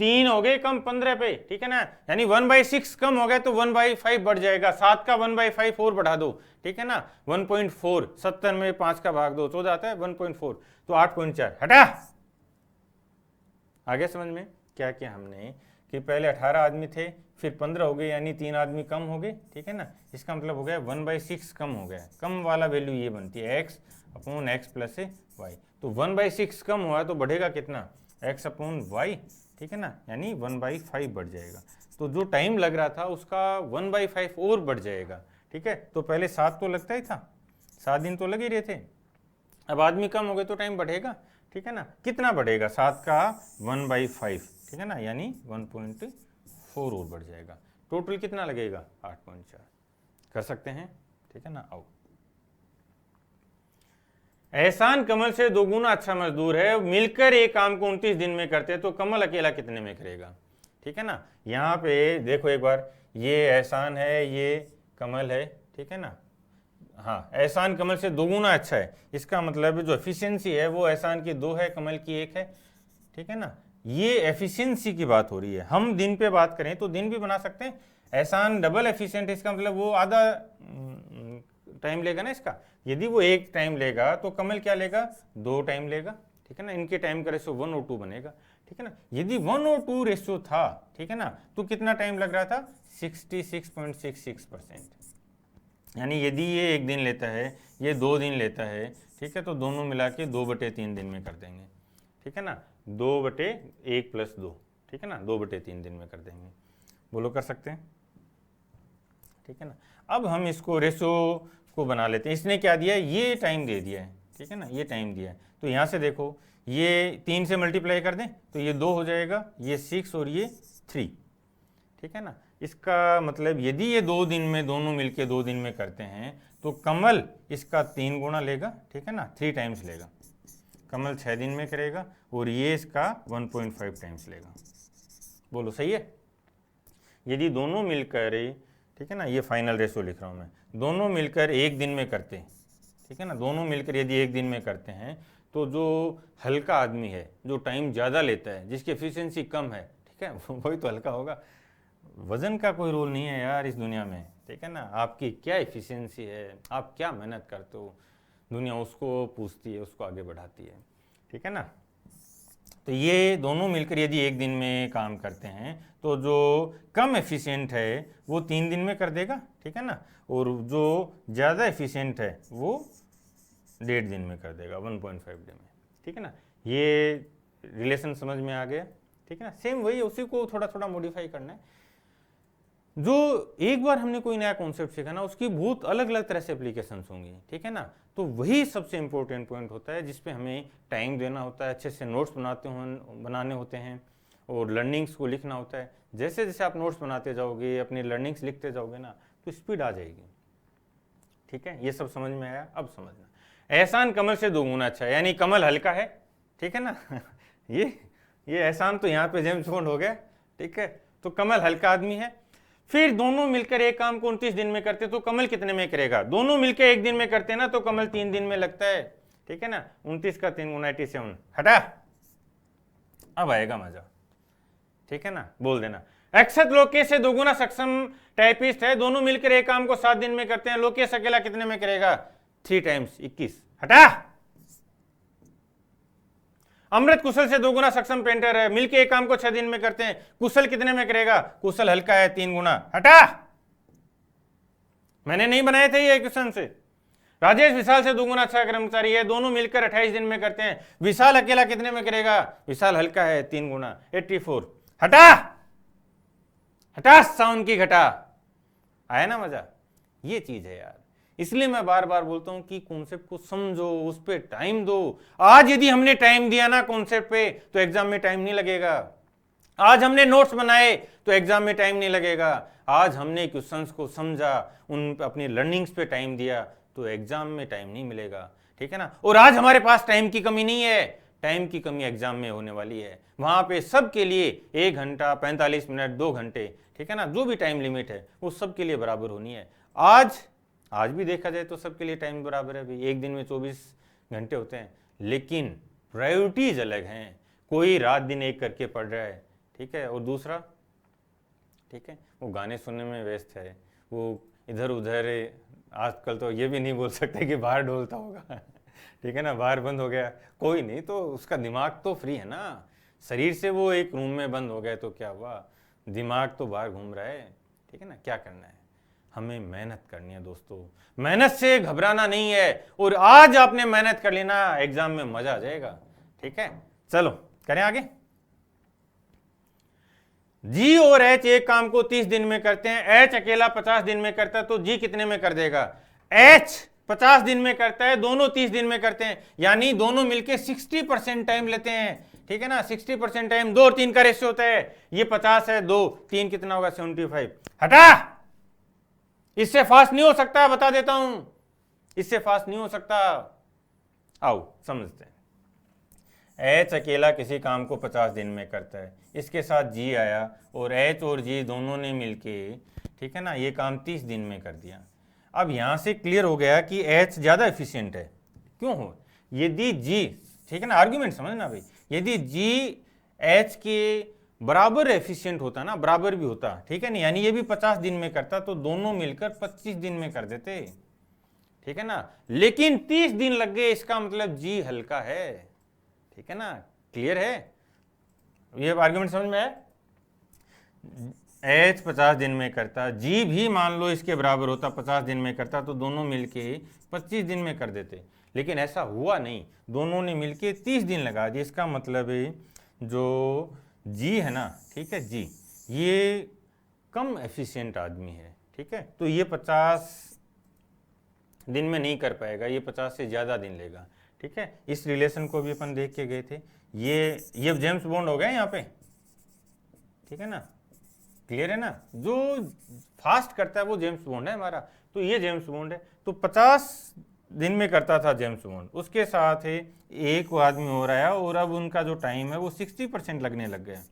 3 हो गए कम 15 पे, ठीक है ना, यानी 1/6 कम हो गया तो 1/5 बढ़ जाएगा। 7 का 1/5 और बढ़ा दो, ठीक है ना, 1.4, 70 में 5 का भाग दो 14 आता है, 1.4 तो 8.4। हटा, आगे समझ में क्या किया हमने कि पहले 18 आदमी थे, फिर 15 हो गए, यानी 3 आदमी कम हो गए, ठीक है ना। इसका मतलब हो गया 1/6 कम हो गया। कम वाला वैल्यू ये बनती है x/x प्लस वाई। तो 1/6 कम हुआ तो बढ़ेगा कितना? x/y, ठीक है ना, यानी 1/5 बढ़ जाएगा। तो जो टाइम लग रहा था उसका 1/5 और बढ़ जाएगा, ठीक है। तो पहले 7 तो लगता ही था, 7 दिन तो लग ही रहे थे, अब आदमी कम हो गए तो टाइम बढ़ेगा, ठीक है ना। कितना बढ़ेगा? 7 का 1/5, ठीक है ना, यानी 1.4 और बढ़ जाएगा। टोटल कितना लगेगा? 8.4। कर सकते हैं, ठीक है ना। आओ, एहसान कमल से 2 गुना अच्छा मजदूर है, मिलकर एक काम को 29 दिन में करते हैं, तो कमल अकेला कितने में करेगा? ठीक है ना। यहाँ पे देखो एक बार, ये एहसान है, ये कमल है, ठीक है ना। हाँ, एहसान कमल से 2 गुना अच्छा है, इसका मतलब जो एफिशिएंसी है वो एहसान की 2 है, कमल की 1 है, ठीक है ना। ये एफिशिएंसी की बात हो रही है। हम दिन पे बात करें तो दिन भी बना सकते हैं। एहसान डबल एफिशिएंट है, इसका मतलब वो आधा टाइम लेगा ना इसका। यदि वो 1 टाइम लेगा तो कमल क्या लेगा? 2 टाइम लेगा, ठीक है ना। इनके टाइम का रेशियो 1 और 2 बनेगा, ठीक है ना। यदि 1 और 2 रेशियो था, ठीक है ना, तो कितना टाइम लग रहा था? 66.66%। यानी यदि ये 1 दिन लेता है, ये 2 दिन लेता है, ठीक है, तो दोनों मिला के 2/3 दिन में कर देंगे, ठीक है ना। 2/1 + 2, ठीक है ना, 2/3 दिन में कर देंगे। बोलो, कर सकते हैं, ठीक है ना। अब हम इसको रेशो को बना लेते हैं। इसने क्या दिया है? ये टाइम दे दिया है, ठीक है ना, ये टाइम दिया है। तो यहाँ से देखो, ये 3 से मल्टीप्लाई कर दें तो ये 2 हो जाएगा, ये 6 और ये 3, ठीक है ना। इसका मतलब यदि ये 2 दिन में दोनों मिलके 2 दिन में करते हैं तो कमल इसका 3 गुना लेगा, ठीक है ना, 3 टाइम्स लेगा। कमल 6 दिन में करेगा और ये इसका 1.5 टाइम्स लेगा। बोलो, सही है। यदि दोनों मिलकर, ठीक है ना, ये फाइनल रेशो लिख रहा हूँ मैं, दोनों मिलकर 1 दिन में करते हैं, ठीक है ना, दोनों मिलकर यदि 1 दिन में करते हैं तो जो हल्का आदमी है, जो टाइम ज़्यादा लेता है, जिसकी एफिशिएंसी कम है, ठीक है, वही तो हल्का होगा। वजन का कोई रोल नहीं है यार इस दुनिया में, ठीक है ना। आपकी क्या एफिशिएंसी है, आप क्या मेहनत करते हो, दुनिया उसको पूछती है, उसको आगे बढ़ाती है, ठीक है ना। तो ये दोनों मिलकर यदि 1 दिन में काम करते हैं तो जो कम एफिशिएंट है वो 3 दिन में कर देगा, ठीक है ना, और जो ज़्यादा एफिशिएंट है वो 1.5 दिन में कर देगा, 1.5 डे में, ठीक है ना। ये रिलेशन समझ में आ गया, ठीक है ना। सेम वही है, उसी को थोड़ा थोड़ा मॉडिफाई करना है। जो एक बार हमने कोई नया कॉन्सेप्ट सीखा ना, उसकी बहुत अलग अलग तरह से एप्लीकेशंस होंगी, ठीक है ना। तो वही सबसे इंपॉर्टेंट पॉइंट होता है जिसपे हमें टाइम देना होता है, अच्छे से नोट्स बनाने होते हैं और लर्निंग्स को लिखना होता है। जैसे जैसे आप नोट्स बनाते जाओगे, अपनी लर्निंग्स लिखते जाओगे ना, तो स्पीड आ जाएगी, ठीक है। ये सब समझ में आया? अब समझना, एहसान कमल से 2 गुना अच्छा है, यानी कमल हल्का है, ठीक है ना। ये एहसान तो यहाँ पे जेम्स बॉन्ड हो गया, ठीक है। तो कमल हल्का आदमी है। फिर दोनों मिलकर एक काम को 29 दिन में करते तो कमल कितने में करेगा? दोनों मिलकर 1 दिन में करते हैं ना, तो कमल 3 दिन में लगता है, ठीक है ना। 29 का 3 गुना 87। हटा, अब आएगा मजा, ठीक है ना। बोल देना, अक्षत लोकेश से 2 गुना सक्षम टाइपिस्ट है, दोनों मिलकर एक काम को 7 दिन में करते हैं, लोकेश अकेला कितने में करेगा? 3 टाइम्स 21। हटा, अमृत कुशल से 2 गुना सक्षम पेंटर है, मिलके एक काम को 6 दिन में करते हैं, कुशल कितने में करेगा? कुशल हल्का है, 3 गुना। हटा, मैंने नहीं बनाए थे ये क्वेश्चन से। राजेश विशाल से 2 गुना अच्छा कर्मचारी है, दोनों मिलकर 28 दिन में करते हैं, विशाल अकेला कितने में करेगा? विशाल हल्का है, 3 गुना 84। हटा, हटा, साउंड की घटा। आया ना मजा? ये चीज है यार, इसलिए मैं बार बार बोलता हूं कि कॉन्सेप्ट को समझो, उस पर टाइम दो। आज यदि हमने टाइम दिया ना कॉन्सेप्ट पे, तो एग्जाम में टाइम नहीं लगेगा। आज हमने नोट्स बनाए तो एग्जाम में टाइम नहीं लगेगा, आज हमने क्वेश्चंस को समझा, उन अपनी लर्निंग्स पे टाइम दिया तो एग्जाम में टाइम नहीं मिलेगा, ठीक है ना। और आज हमारे पास टाइम की कमी नहीं है, टाइम की कमी एग्जाम में होने वाली है, वहां पे सबके लिए 1 घंटा 45 मिनट 2 घंटे, ठीक है ना, जो भी टाइम लिमिट है वो सबके लिए बराबर होनी है। आज भी देखा जाए तो सबके लिए टाइम बराबर है भाई, एक दिन में 24 घंटे होते हैं, लेकिन प्रायोरिटीज अलग हैं। कोई रात दिन एक करके पढ़ रहा है, ठीक है, और दूसरा, ठीक है, वो गाने सुनने में व्यस्त है, वो इधर उधर, आजकल तो ये भी नहीं बोल सकते कि बाहर ढोलता होगा ठीक है ना, बाहर बंद हो गया, कोई नहीं, तो उसका दिमाग तो फ्री है ना, शरीर से वो एक रूम में बंद हो गया तो क्या हुआ, दिमाग तो बाहर घूम रहा है, ठीक है ना। क्या करना है, हमें मेहनत करनी है दोस्तों, मेहनत से घबराना नहीं है, और आज आपने मेहनत कर लेना, एग्जाम में मजा आ जाएगा, ठीक है। चलो करें आगे। जी और एच एक काम को 30 दिन में करते हैं, एच अकेला 50 दिन में करता है, तो जी कितने में कर देगा, एच 50 दिन में करता है, दोनों 30 दिन में करते हैं, यानी दोनों मिलके 60% टाइम लेते हैं, ठीक है ना। 60% टाइम 2 और 3 का रेशियो होता है, ये 50 है, 2 3 कितना होगा 75। हटा, इससे फास्ट नहीं हो सकता, बता देता हूं, इससे फास्ट नहीं हो सकता। आओ समझते हैं, एच अकेला किसी काम को 50 दिन में करता है, इसके साथ जी आया और एच और जी दोनों ने मिलके, ठीक है ना, ये काम 30 दिन में कर दिया। अब यहां से क्लियर हो गया कि एच ज्यादा एफिशिएंट है, क्यों हो, यदि जी, ठीक है ना, आर्ग्यूमेंट समझना भाई, यदि जी एच के बराबर एफिशिएंट होता ना, बराबर भी होता, ठीक है ना, यानी ये भी 50 दिन में करता तो दोनों मिलकर 25 दिन में कर देते, ठीक है ना, लेकिन 30 दिन लग गए, इसका मतलब जी हल्का है, ठीक है ना। क्लियर है, ये आर्गुमेंट समझ में है। एच 50 दिन में करता, जी भी मान लो इसके बराबर होता, 50 दिन में करता, तो दोनों मिलके 25 दिन में कर देते, लेकिन ऐसा हुआ नहीं, दोनों ने मिलके 30 दिन लगा दिए। इसका मतलब है जो जी है ना, ठीक है, जी ये कम एफिशिएंट आदमी है, ठीक है, तो ये 50 दिन में नहीं कर पाएगा, ये 50 से ज्यादा दिन लेगा, ठीक है। इस रिलेशन को भी अपन देख के गए थे, ये जेम्स बॉन्ड हो गया यहाँ पे, ठीक है ना, क्लियर है ना, जो फास्ट करता है वो जेम्स बॉन्ड है हमारा, तो ये जेम्स बॉन्ड है, तो 50 दिन में करता था जेम्स बॉन्ड, उसके साथ है एक आदमी हो रहा है, और अब उनका जो टाइम है वो 60% लगने लग गया,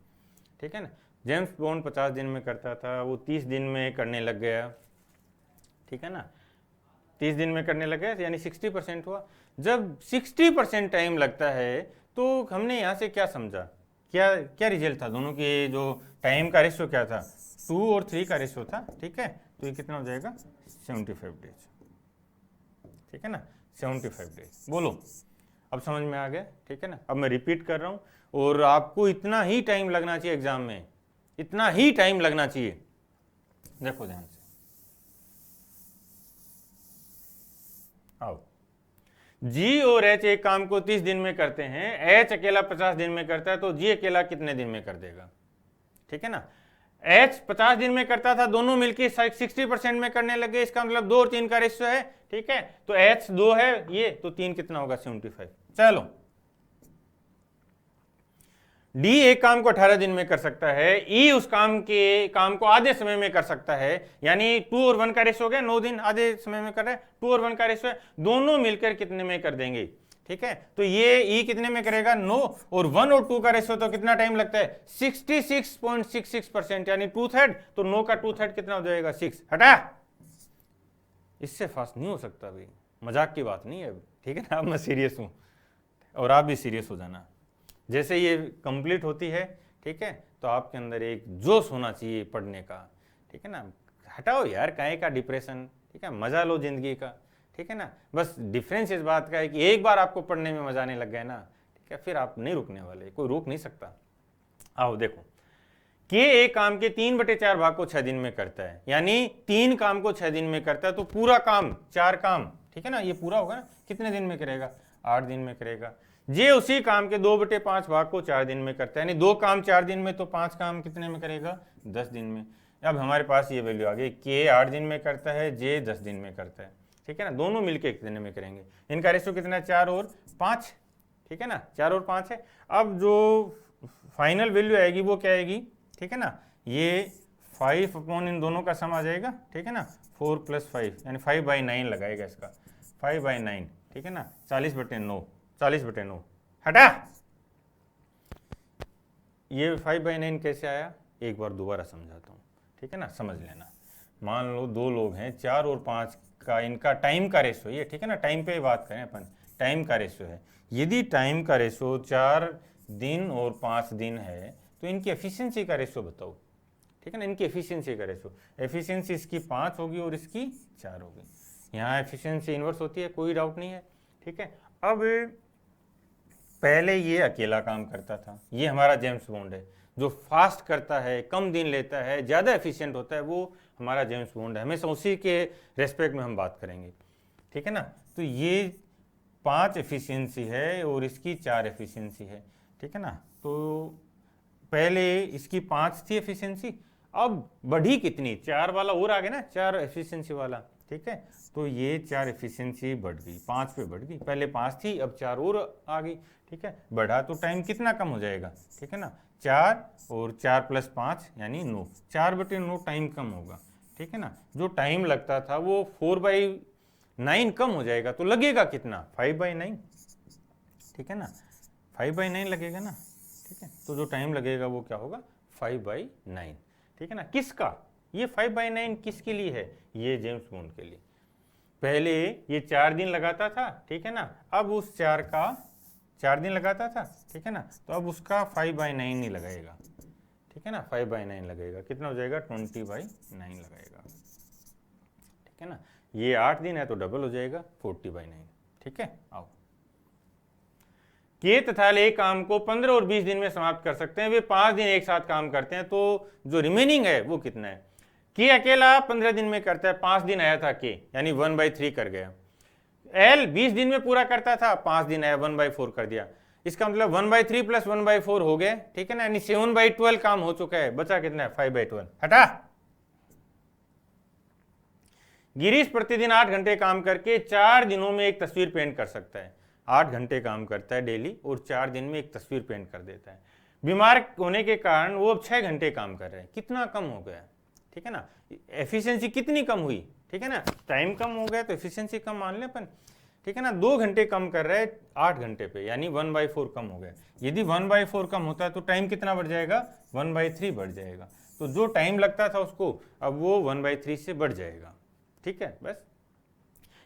ठीक है ना। जेम्स बॉन्ड 50 दिन में करता था, वो 30 दिन में करने लग गया, ठीक है ना, 30 दिन में करने लगे, यानी 60% हुआ। जब 60% टाइम लगता है तो हमने यहां से क्या समझा, क्या क्या रिजल्ट था, दोनों के जो टाइम का रेशियो क्या था, 2 और 3 का रेशियो था, ठीक है, तो ये कितना हो जाएगा 75 डेज, ठीक है ना, 75 डेज। बोलो अब समझ में आ गया, ठीक है ना। अब मैं रिपीट कर रहा हूं, और आपको इतना ही टाइम लगना चाहिए एग्जाम में, इतना ही टाइम लगना चाहिए, देखो ध्यान से, आओ। जी और एच एक काम को 30 दिन में करते हैं, एच अकेला 50 दिन में करता है, तो जी अकेला कितने दिन में कर देगा, ठीक है ना। एच 50 दिन में करता था, दोनों मिलकर 60% में करने लगे, इसका मतलब 2 और 3 का रेशियो है, ठीक है, तो एच 2 है ये, तो 3 कितना होगा 75। चलो, डी एक काम को 18 दिन में कर सकता है, ई उस काम को आधे समय में कर सकता है, यानी 2 और 1 का रेशियो हो गया, 9 दिन आधे समय में कर रहा है, 2 और 1 का रेशियो है, दोनों मिलकर कितने में कर देंगे, ठीक है, तो ये ई कितने में करेगा 9, और 1 और 2 का रेशियो, तो कितना टाइम लगता है 66.66%, यानी 2/3, तो 9 का 2/3 कितना हो जाएगा 6। हटा, इससे फास्ट नहीं हो सकता भाई, मजाक की बात नहीं है, ठीक है ना। अब मैं सीरियस हूं और आप भी सीरियस हो जाना, जैसे ये कंप्लीट होती है, ठीक है, तो आपके अंदर एक जोश होना चाहिए पढ़ने का, ठीक है ना। हटाओ यार काहे का डिप्रेशन, ठीक है, मजा लो जिंदगी का, ठीक है ना। बस डिफरेंस इस बात का है कि एक बार आपको पढ़ने में मजा आने लग गया ना, ठीक है, फिर आप नहीं रुकने वाले, कोई रोक नहीं सकता। आओ देखो, के एक काम के 3/4 भाग को 6 दिन में करता है, यानी 3 काम को 6 दिन में करता है, तो पूरा काम 4 काम, ठीक है ना, ये पूरा होगा ना, कितने दिन में करेगा 8 दिन में करेगा। जे उसी काम के 2/5 भाग को 4 दिन में करता है, यानी 2 काम 4 दिन में, तो 5 काम कितने में करेगा 10 दिन में। अब हमारे पास ये वैल्यू आ गई, के 8 दिन में करता है, जे 10 दिन में करता है, ठीक है ना, दोनों मिलके कितने में करेंगे, इनका रेशियो कितना है 4 और 5, ठीक है ना, 4 और 5 है। अब जो फाइनल वैल्यू आएगी वो क्या आएगी, ठीक है ना, ये 5 अपॉन इन दोनों का सम आ जाएगा, ठीक है ना, 4 + 5 यानी 5/9 लगाएगा इसका, 5/9, ठीक है ना, 40/9, 40/9 हटा। ये 5/9 कैसे आया, एक बार दोबारा समझाता हूँ, ठीक है ना, समझ लेना। मान लो दो लोग हैं, 4 और 5 का इनका टाइम का रेशो ये, ठीक है ना, टाइम पे बात करें अपन, टाइम का रेशो है। यदि टाइम का रेशो 4 दिन और 5 दिन है तो इनकी एफिशिएंसी का रेशो बताओ, ठीक है ना, इनकी एफिशिएंसी का रेशो, एफिशिएंसी इसकी 5 होगी और इसकी 4 होगी। यहाँ एफिशिएंसी इन्वर्स होती है, कोई डाउट नहीं है, ठीक है। अब पहले ये अकेला काम करता था, ये हमारा जेम्स बॉन्ड है, जो फास्ट करता है, कम दिन लेता है, ज़्यादा एफिशिएंट होता है, वो हमारा जेम्स बॉन्ड है। हमेशा उसी के रेस्पेक्ट में हम बात करेंगे, ठीक है ना। तो ये 5 एफिशिएंसी है और इसकी 4 एफिशिएंसी है, ठीक है ना। तो पहले इसकी 5 थी एफिशिएंसी, अब बढ़ी कितनी, 4 वाला और आ गया ना, 4 एफिशिएंसी वाला, ठीक है। तो ये 4 एफिशिएंसी बढ़ गई, 5 पे बढ़ गई, पहले 5 थी अब 4 और आ गई, ठीक है। बढ़ा तो टाइम कितना कम हो जाएगा, ठीक है ना, 4 और 4 + 5 यानी 9, 4/9 टाइम कम होगा, ठीक है ना। जो टाइम लगता था वो 4/9 कम हो जाएगा, तो लगेगा कितना, 5/9, ठीक है ना, 5/9 लगेगा ना, ठीक है। तो जो टाइम लगेगा वो क्या होगा, 5/9, ठीक है ना। किसका, ये 5/9 किसके लिए है, ये जेम्स बॉन्ड के लिए। पहले ये 4 दिन लगाता था, ठीक है ना, अब उस 4 दिन लगाता था, ठीक है ना, तो अब उसका 5/9 ही लगाएगा, ठीक है ना, 5/9 लगेगा, कितना हो जाएगा, 20/9 लगाएगा, ठीक है ना। ये 8 दिन है तो डबल हो जाएगा 40/9, ठीक है। आओ, के तथा ले काम को 15 और 20 दिन में समाप्त कर सकते हैं, वे 5 दिन एक साथ काम करते हैं, तो जो रिमेनिंग है वो कितना है, के अकेला 15 दिन में करता है, 5 दिन आया था के, यानी 1/3 कर गया। एल 20 दिन में पूरा करता था, 5 दिन आया, 1/4 कर दिया। इसका मतलब 1/3 + 1/4 हो गए, ठीक है ना, यानी 7/12 काम हो चुका है, बचा कितना है, 5/12 हटा। गिरीश प्रतिदिन 8 घंटे काम करके 4 दिनों में एक तस्वीर पेंट कर सकता है, 8 घंटे काम करता है डेली और 4 दिन में एक तस्वीर पेंट कर देता है। बीमार होने के कारण वो अब 6 घंटे काम कर रहे हैं, कितना कम हो गया, ठीक है ना, एफिशिएंसी कितनी कम हुई, ठीक है ना, टाइम कम हो गया तो एफिशिएंसी कम मान ले अपन, ठीक है ना। 2 घंटे कम कर रहे हैं 8 घंटे पे, यानी 1/4 कम हो गया। यदि 1/4 कम होता है तो टाइम कितना बढ़ जाएगा, 1/3 बढ़ जाएगा। तो जो टाइम लगता था उसको अब वो 1/3 से बढ़ जाएगा, ठीक है। बस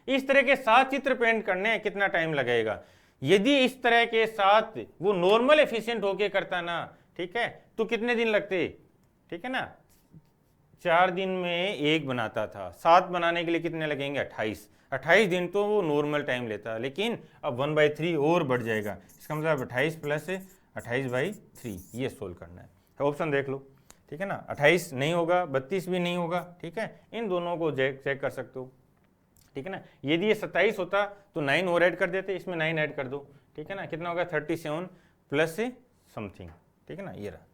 इस तरह के 7 चित्र पेंट करने हैं, कितना टाइम लगेगा। यदि इस तरह के 7 वो नॉर्मल एफिशिएंट होके करता ना, ठीक है, तो कितने दिन लगते, ठीक है ना, 4 दिन में एक बनाता था, 7 बनाने के लिए कितने लगेंगे, 28 दिन तो वो नॉर्मल टाइम लेता, लेकिन अब 1/3 और बढ़ जाएगा। इसका मतलब 28 + 28/3 ये सोल्व करना है। ऑप्शन देख लो, ठीक है ना, 28 नहीं होगा, 32 भी नहीं होगा, ठीक है, इन दोनों को चेक कर सकते हो, ठीक है ना। यदि ये 27 होता तो 9 और ऐड कर देते, इसमें 9 ऐड कर दो, ठीक है ना, कितना होगा 37 प्लस समथिंग, ठीक है ना। ये रहा,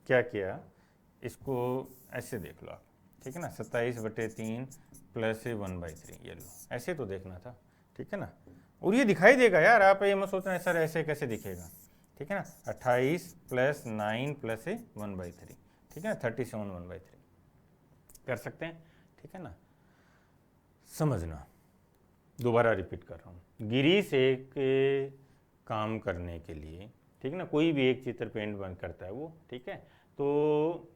क्या किया, इसको ऐसे देख लो आप, ठीक है ना, 27/3 प्लस 1/3, ये लो, ऐसे तो देखना था, ठीक है ना। और ये दिखाई देगा यार, आप ये मत सोचना सर ऐसे कैसे दिखेगा, ठीक है ना, 28 + 9 + 1/3, ठीक है ना, 37 1/3 कर सकते हैं, ठीक है ना। समझना, दोबारा रिपीट कर रहा हूँ, गिरीश एक काम करने के लिए, ठीक है ना, कोई भी एक चित्र पेंट बन करता है वो, ठीक है, तो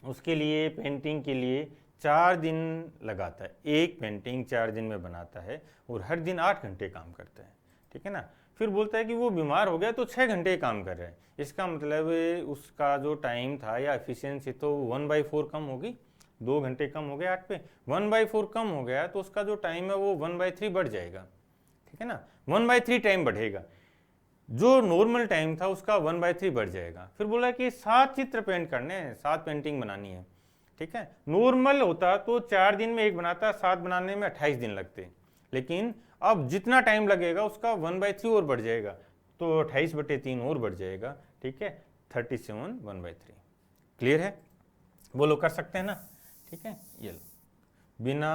उसके लिए पेंटिंग के लिए 4 दिन लगाता है, एक पेंटिंग 4 दिन में बनाता है और हर दिन 8 घंटे काम करता है, ठीक है ना। फिर बोलता है कि वो बीमार हो गया तो 6 घंटे काम कर रहा है, इसका मतलब उसका जो टाइम था या एफिशिएंसी तो 1/4 कम होगी, 2 घंटे कम हो गए 8 पे, 1/4 कम हो गया तो उसका जो टाइम है वो 1/3 बढ़ जाएगा, ठीक है ना, 1/3 टाइम बढ़ेगा, जो नॉर्मल टाइम था उसका 1/3 बढ़ जाएगा। फिर बोला कि 7 चित्र पेंट करने हैं, 7 पेंटिंग बनानी है, ठीक है। नॉर्मल होता तो 4 दिन में एक बनाता, 7 बनाने में 28 दिन लगते, लेकिन अब जितना टाइम लगेगा उसका 1/3 और बढ़ जाएगा, तो 28/3 और बढ़ जाएगा, ठीक है, 37 1/3। क्लियर है, बोलो, कर सकते हैं ना, ठीक है। ये लो, बिना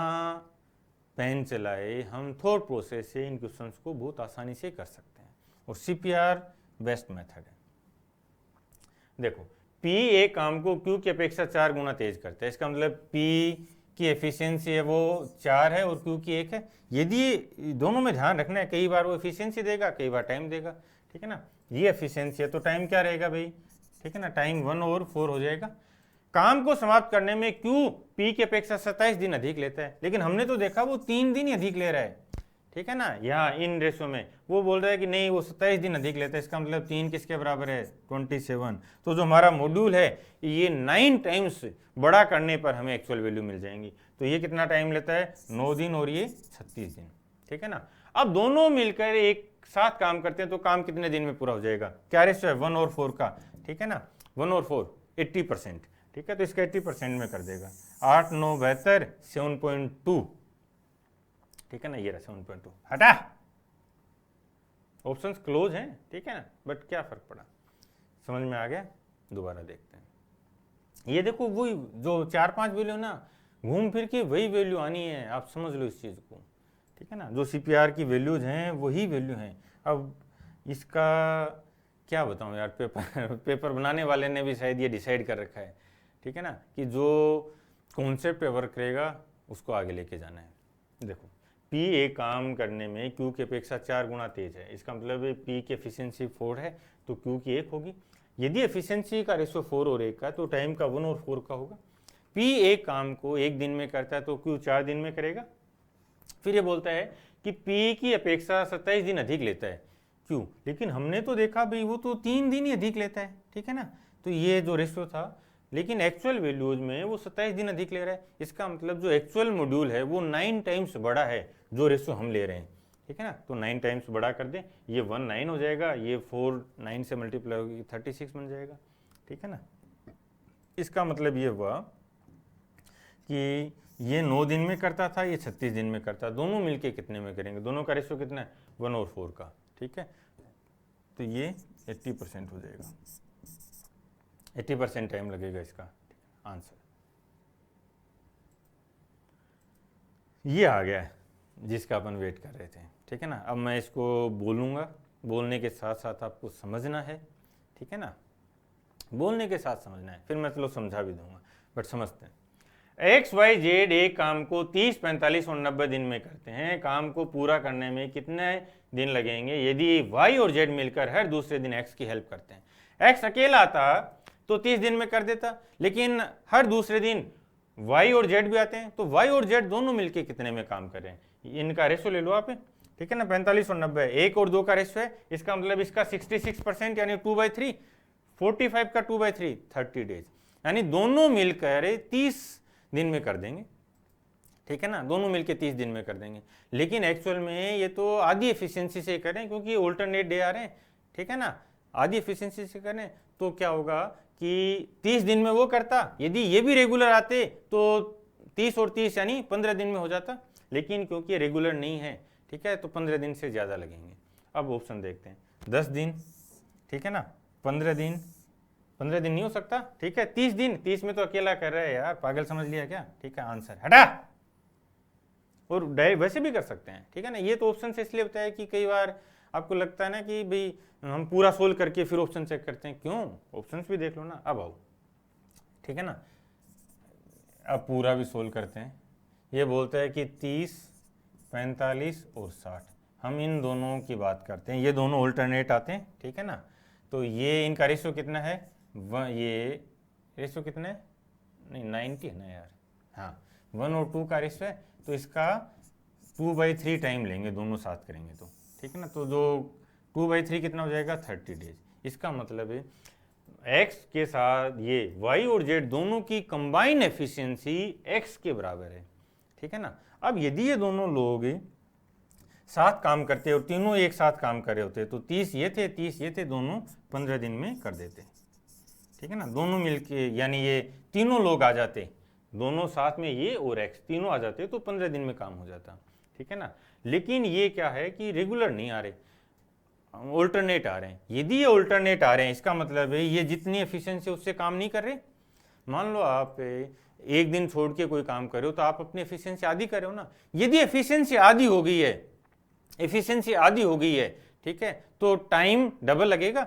पेन चलाए हम थॉट प्रोसेस से इन क्वेश्चंस को बहुत आसानी से कर सकते हैं। और CPR बेस्ट मेथड है। देखो P एक काम को Q की अपेक्षा 4 गुना तेज करता है, इसका मतलब P की एफिशिएंसी है वो 4 है और Q की 1 है। यदि दोनों में ध्यान रखना है, कई बार वो एफिशिएंसी देगा, कई बार टाइम देगा, ठीक है ना। ये एफिशिएंसी है तो टाइम क्या रहेगा भाई, ठीक है ना, टाइम 1/4 हो जाएगा। काम को समाप्त करने में Q P की अपेक्षा 27 दिन अधिक लेता है, लेकिन हमने तो देखा वो 3 दिन ही अधिक ले रहा है, ठीक है ना। यहाँ इन रेशो में वो बोल रहा है कि नहीं वो 27 दिन अधिक लेता है, इसका मतलब 3 किसके बराबर है, 27। तो जो हमारा मॉड्यूल है ये 9 टाइम्स बड़ा करने पर हमें एक्चुअल वैल्यू मिल जाएंगी। तो ये कितना टाइम लेता है, 9 दिन और ये 36 दिन, ठीक है ना। अब दोनों मिलकर एक साथ काम करते हैं तो काम कितने दिन में पूरा हो जाएगा, क्या रेशो है 1/4 का, ठीक है ना, 1/4 80%, ठीक है। तो इसका 80% में कर देगा, 8 9 72 7.2, ठीक है ना, ये रहा 7.2। हटा, ऑप्शंस क्लोज हैं, ठीक है ना, बट क्या फर्क पड़ा, समझ में आ गया। दोबारा देखते हैं, ये देखो वही जो 4-5 वैल्यू ना घूम फिर के वही वैल्यू आनी है, आप समझ लो इस चीज को, ठीक है ना। जो CPR की वैल्यूज हैं वही वैल्यू हैं। अब इसका क्या बताऊं यार, पेपर बनाने वाले ने भी शायद ये डिसाइड कर रखा है, ठीक है ना, कि जो कॉन्सेप्ट पे वर्क करेगा उसको आगे लेके जाना है। देखो P एक काम करने में Q की अपेक्षा 4 गुना तेज है, इसका मतलब P की एफिशिएंसी 4 है तो Q की 1 होगी। यदि एफिशिएंसी का रेशो 4 और 1 का तो टाइम का 1/4 का होगा। P एक काम को 1 दिन में करता है तो Q 4 दिन में करेगा। फिर ये बोलता है कि P की अपेक्षा 27 दिन अधिक लेता है Q, लेकिन हमने तो देखा भाई वो तो 3 दिन ही अधिक लेता है, ठीक है ना। तो ये जो रेशो था, लेकिन एक्चुअल वैल्यूज में वो 27 दिन अधिक ले रहा है, इसका मतलब जो एक्चुअल मॉड्यूल है वो 9 टाइम्स बड़ा है जो रेशो हम ले रहे हैं, ठीक है ना। तो 9 टाइम्स बड़ा कर दें, ये 1 9 हो जाएगा, ये 4 9 से मल्टीप्लाई होगी 36 बन जाएगा, ठीक है ना। इसका मतलब ये हुआ कि ये 9 दिन में करता था, ये 36 दिन में करता, दोनों मिलके कितने में करेंगे, दोनों का रेशो कितना है 1/4 का, ठीक है। तो ये 80% हो जाएगा, 80% टाइम लगेगा इसका आंसर। ये आ गया है जिसका अपन वेट कर रहे थे, ठीक है ना। अब मैं इसको बोलूँगा, बोलने के साथ साथ आपको समझना है, ठीक है ना, बोलने के साथ समझना है, फिर मैं चलो समझा भी दूंगा, बट समझते हैं। XYZ एक काम को 30, 45 और 90 दिन में करते हैं, काम को पूरा करने में कितने दिन लगेंगे यदि Y और Z मिलकर हर दूसरे दिन X की हेल्प करते हैं। X अकेला आता तो 30 दिन में कर देता, लेकिन हर दूसरे दिन Y और Z भी आते हैं, तो Y और Z दोनों मिलके कितने में काम कर रहे हैं, इनका रेशो ले लो आप, ठीक है ना। 45 और 90, 1 और 2 का रेशो है, इसका मतलब इसका 66% यानी 2/3, 45 का 2/3 30 डेज, यानी दोनों मिलकर 30 दिन में कर देंगे, ठीक है ना, दोनों मिलकर 30 दिन में कर देंगे। लेकिन एक्चुअल में ये तो आधी एफिशिएंसी से करें क्योंकि ऑल्टरनेट डे आ रहे हैं, ठीक है ना, आधी एफिशिएंसी से करें तो क्या होगा कि 30 दिन में वो करता, यदि ये भी रेगुलर आते तो 30 और 30 यानी 15 दिन में हो जाता, लेकिन क्योंकि ये रेगुलर नहीं है, ठीक है, तो 15 दिन से ज़्यादा लगेंगे। अब ऑप्शन देखते हैं, 10 दिन, ठीक है ना, 15 दिन, 15 दिन नहीं हो सकता, ठीक है, 30 दिन, 30 में तो अकेला कर रहा है यार, पागल समझ लिया क्या, ठीक है, आंसर हटा। और वैसे भी कर सकते हैं, ठीक है ना। ये तो ऑप्शन से इसलिए बताया कि कई बार आपको लगता है ना कि भाई हम पूरा सोल्व करके फिर ऑप्शन चेक करते हैं, क्यों, ऑप्शंस भी देख लो ना। अब आओ, ठीक है ना, अब पूरा भी सोल्व करते हैं। ये बोलता है कि 30, 45 और 60, हम इन दोनों की बात करते हैं, ये दोनों ऑल्टरनेट आते हैं, ठीक है ना। तो ये इनका रेशो कितना है, ये रेशो कितना है, नहीं 90 है ना यार, हाँ 1 और 2 का रेशो है, तो इसका 2/3 टाइम लेंगे, दोनों साथ करेंगे तो, ठीक है ना। तो जो 2/3 कितना हो जाएगा 30 डेज, इसका मतलब है x के साथ ये y और z दोनों की कंबाइन एफिशिएंसी x के बराबर है, ठीक है ना। अब यदि ये दोनों लोग साथ काम करते और तीनों एक साथ काम कर रहे होते तो 30 ये थे 30 ये थे, दोनों 15 दिन में कर देते, ठीक है ना। दोनों मिलके यानी ये तीनों लोग आ जाते, दोनों साथ में ये और x तीनों आ जाते तो 15 दिन में काम हो जाता, ठीक है ना। लेकिन ये क्या है कि रेगुलर नहीं आ रहे, ऑल्टरनेट आ रहे हैं। यदि ये ऑल्टरनेट आ रहे हैं इसका मतलब है ये जितनी एफिशिएंसी उससे काम नहीं कर रहे। मान लो आप एक दिन छोड़ के कोई काम कर रहे हो तो आप अपनी एफिशिएंसी आधी कर रहे हो ना। यदि एफिशिएंसी आधी हो गई है, एफिशिएंसी आधी हो गई है, ठीक है, तो टाइम डबल लगेगा,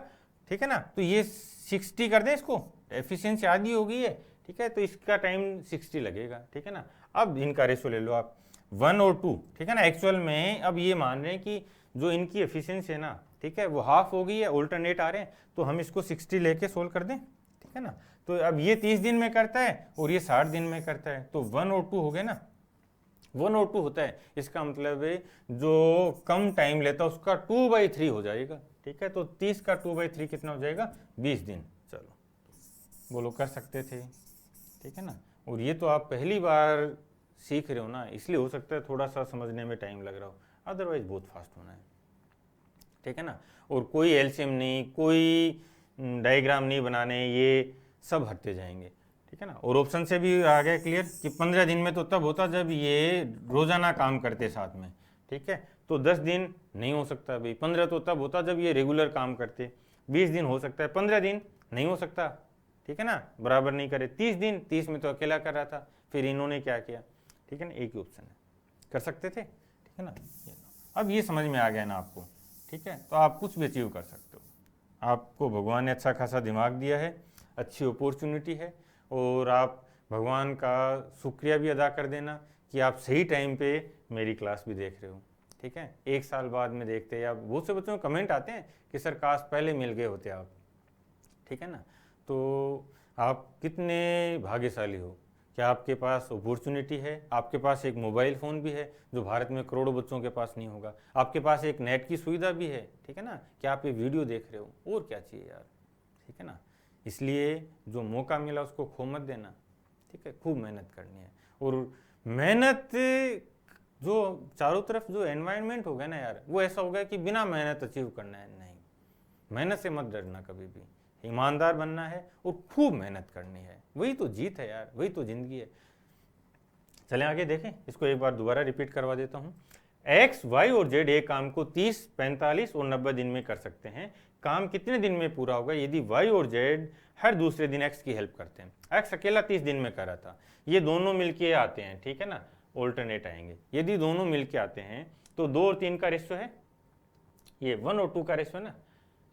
ठीक है ना। तो ये 60 कर दें इसको, एफिशिएंसी आधी हो गई है, ठीक है, तो इसका टाइम 60 लगेगा, ठीक है ना। अब इनका रेशो ले लो आप 1 और 2, ठीक है ना। एक्चुअल में अब ये मान रहे हैं कि जो इनकी एफिशिएंसी है ना, ठीक है, वो हाफ हो गई है, ऑल्टरनेट आ रहे हैं, तो हम इसको 60 लेके सोल्व कर दें, ठीक है ना। तो अब ये 30 दिन में करता है और ये 60 दिन में करता है, तो 1 और 2 हो गए ना, 1 और 2 होता है, इसका मतलब है जो कम टाइम लेता है उसका 2/3 हो जाएगा, ठीक है। तो 30 का 2/3 कितना हो जाएगा, 20 दिन। चलो बोलो, कर सकते थे, ठीक है ना। और ये तो आप पहली बार सीख रहे हो ना, इसलिए हो सकता है थोड़ा सा समझने में टाइम लग रहा हो, अदरवाइज बहुत फास्ट होना है, ठीक है ना। और कोई एलसीएम नहीं, कोई डायग्राम नहीं बनाने, ये सब हटते जाएंगे, ठीक है ना। और ऑप्शन से भी आ गया क्लियर कि 15 दिन में तो तब होता जब ये रोजाना काम करते साथ में, ठीक है। तो 10 दिन नहीं हो सकता भाई, 15 तो तब होता जब ये रेगुलर काम करते, 20 दिन हो सकता है, 15 दिन नहीं हो सकता, ठीक है ना, बराबर नहीं करे। 30 दिन, 30 में तो अकेला कर रहा था, फिर इन्होंने क्या किया, ठीक है ना, एक ही ऑप्शन है, कर सकते थे, ठीक है ना। अब ये समझ में आ गया ना आपको, ठीक है, तो आप कुछ भी अचीव कर सकते हो। आपको भगवान ने अच्छा खासा दिमाग दिया है, अच्छी अपॉर्चुनिटी है, और आप भगवान का शुक्रिया भी अदा कर देना कि आप सही टाइम पे मेरी क्लास भी देख रहे हो, ठीक है। 1 साल बाद में देखते हैं, या बहुत से बच्चों में कमेंट आते हैं कि सर काश पहले मिल गए होते आप, ठीक है ना। तो आप कितने भाग्यशाली हो कि आपके पास अपॉर्चुनिटी है, आपके पास एक मोबाइल फ़ोन भी है जो भारत में करोड़ों बच्चों के पास नहीं होगा, आपके पास एक नेट की सुविधा भी है, ठीक है ना, कि आप ये वीडियो देख रहे हो, और क्या चाहिए यार, ठीक है ना। इसलिए जो मौका मिला उसको खो मत देना, ठीक है, खूब मेहनत करनी है। और मेहनत, जो चारों तरफ जो एनवायरनमेंट हो गया ना यार, वो ऐसा हो गया कि बिना मेहनत अचीव करना है, नहीं, मेहनत से मत डरना कभी भी, ईमानदार बनना है और खूब मेहनत करनी है, वही तो जीत है यार, वही तो जिंदगी है। चलें आगे देखें, इसको एक बार दोबारा रिपीट करवा देता हूं। एक्स, वाई और जेड एक काम को 30, 45 और 90 दिन में कर सकते हैं। काम कितने दिन में पूरा होगा यदि वाई और जेड हर दूसरे दिन एक्स की हेल्प करते हैं। एक्स अकेला 30 दिन में कर रहा था, ये दोनों मिलके आते हैं, ठीक है ना, ऑल्टरनेट आएंगे। यदि दोनों मिलके आते हैं तो 2 और 3 का रेशियो है, ये 1 और 2 का रेशियो है ना,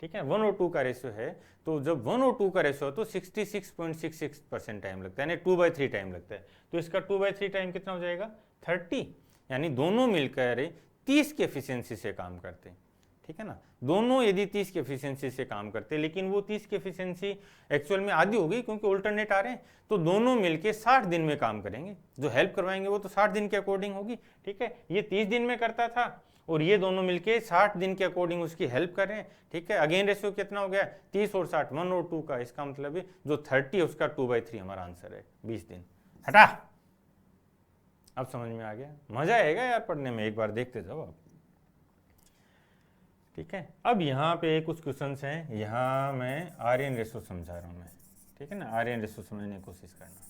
ठीक है, 1 और 2 का रेशियो है। तो जब 1 और 2 का रेशियो हो तो 66.66% टाइम लगता है, यानी 2/3 टाइम लगता है। तो इसका 2/3 टाइम कितना हो जाएगा, 30, यानी दोनों मिलकर 30 की एफिशिएंसी से काम करते हैं, ठीक है ना। दोनों यदि 30 की एफिशिएंसी से काम करते, लेकिन वो 30 की एफिशिएंसी एक्चुअल में आधी हो गई क्योंकि ऑल्टरनेट आ रहे हैं, तो दोनों मिलके 60 दिन में काम करेंगे। जो हेल्प करवाएंगे वो तो 60 दिन के अकॉर्डिंग होगी, ठीक है। ये 30 दिन में करता था और ये दोनों मिलके 60 दिन के अकॉर्डिंग उसकी हेल्प कर रहे हैं, ठीक है। अगेन रेशियो कितना हो गया, 30 और 60, 1 और 2 का, इसका मतलब है जो 30 है उसका 2/3 हमारा आंसर है, 20 दिन। हटा, अब समझ में आ गया, मजा आएगा यार पढ़ने में, एक बार देखते जाओ आप, ठीक है। अब यहाँ पे कुछ क्वेश्चंस हैं, यहाँ मैं आर्यन रेशो समझा रहा हूँ मैं, ठीक है ना, आर्यन रेशो समझने की कोशिश करना।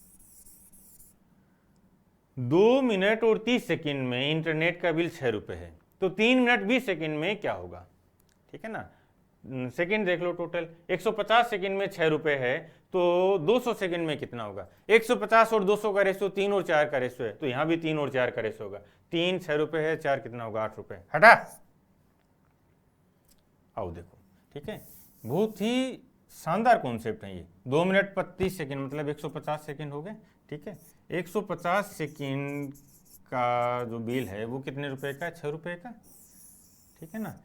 2 मिनट और 30 सेकंड में इंटरनेट का बिल 6 रुपए है, तो 3 मिनट 20 सेकंड में क्या होगा, ठीक है ना। सेकंड देख लो, टोटल 150 सेकंड में 6 रुपए है, तो 200 सेकंड में कितना होगा। 150 और 200 का रेशो 3 और 4 का रेशो है, तो यहाँ भी 3 और 4 का रेशो होगा। 3 6 रुपए है, 4 कितना होगा, 8 रुपए। हटा, आओ देखो, ठीक है, बहुत ही शानदार कॉन्सेप्ट है ये। 2 मिनट 35 सेकंड मतलब 150 सेकंड हो गए, ठीक है। 150 सेकंड का जो बिल है वो कितने रुपए का है, 6 रुपए का, ठीक है ना।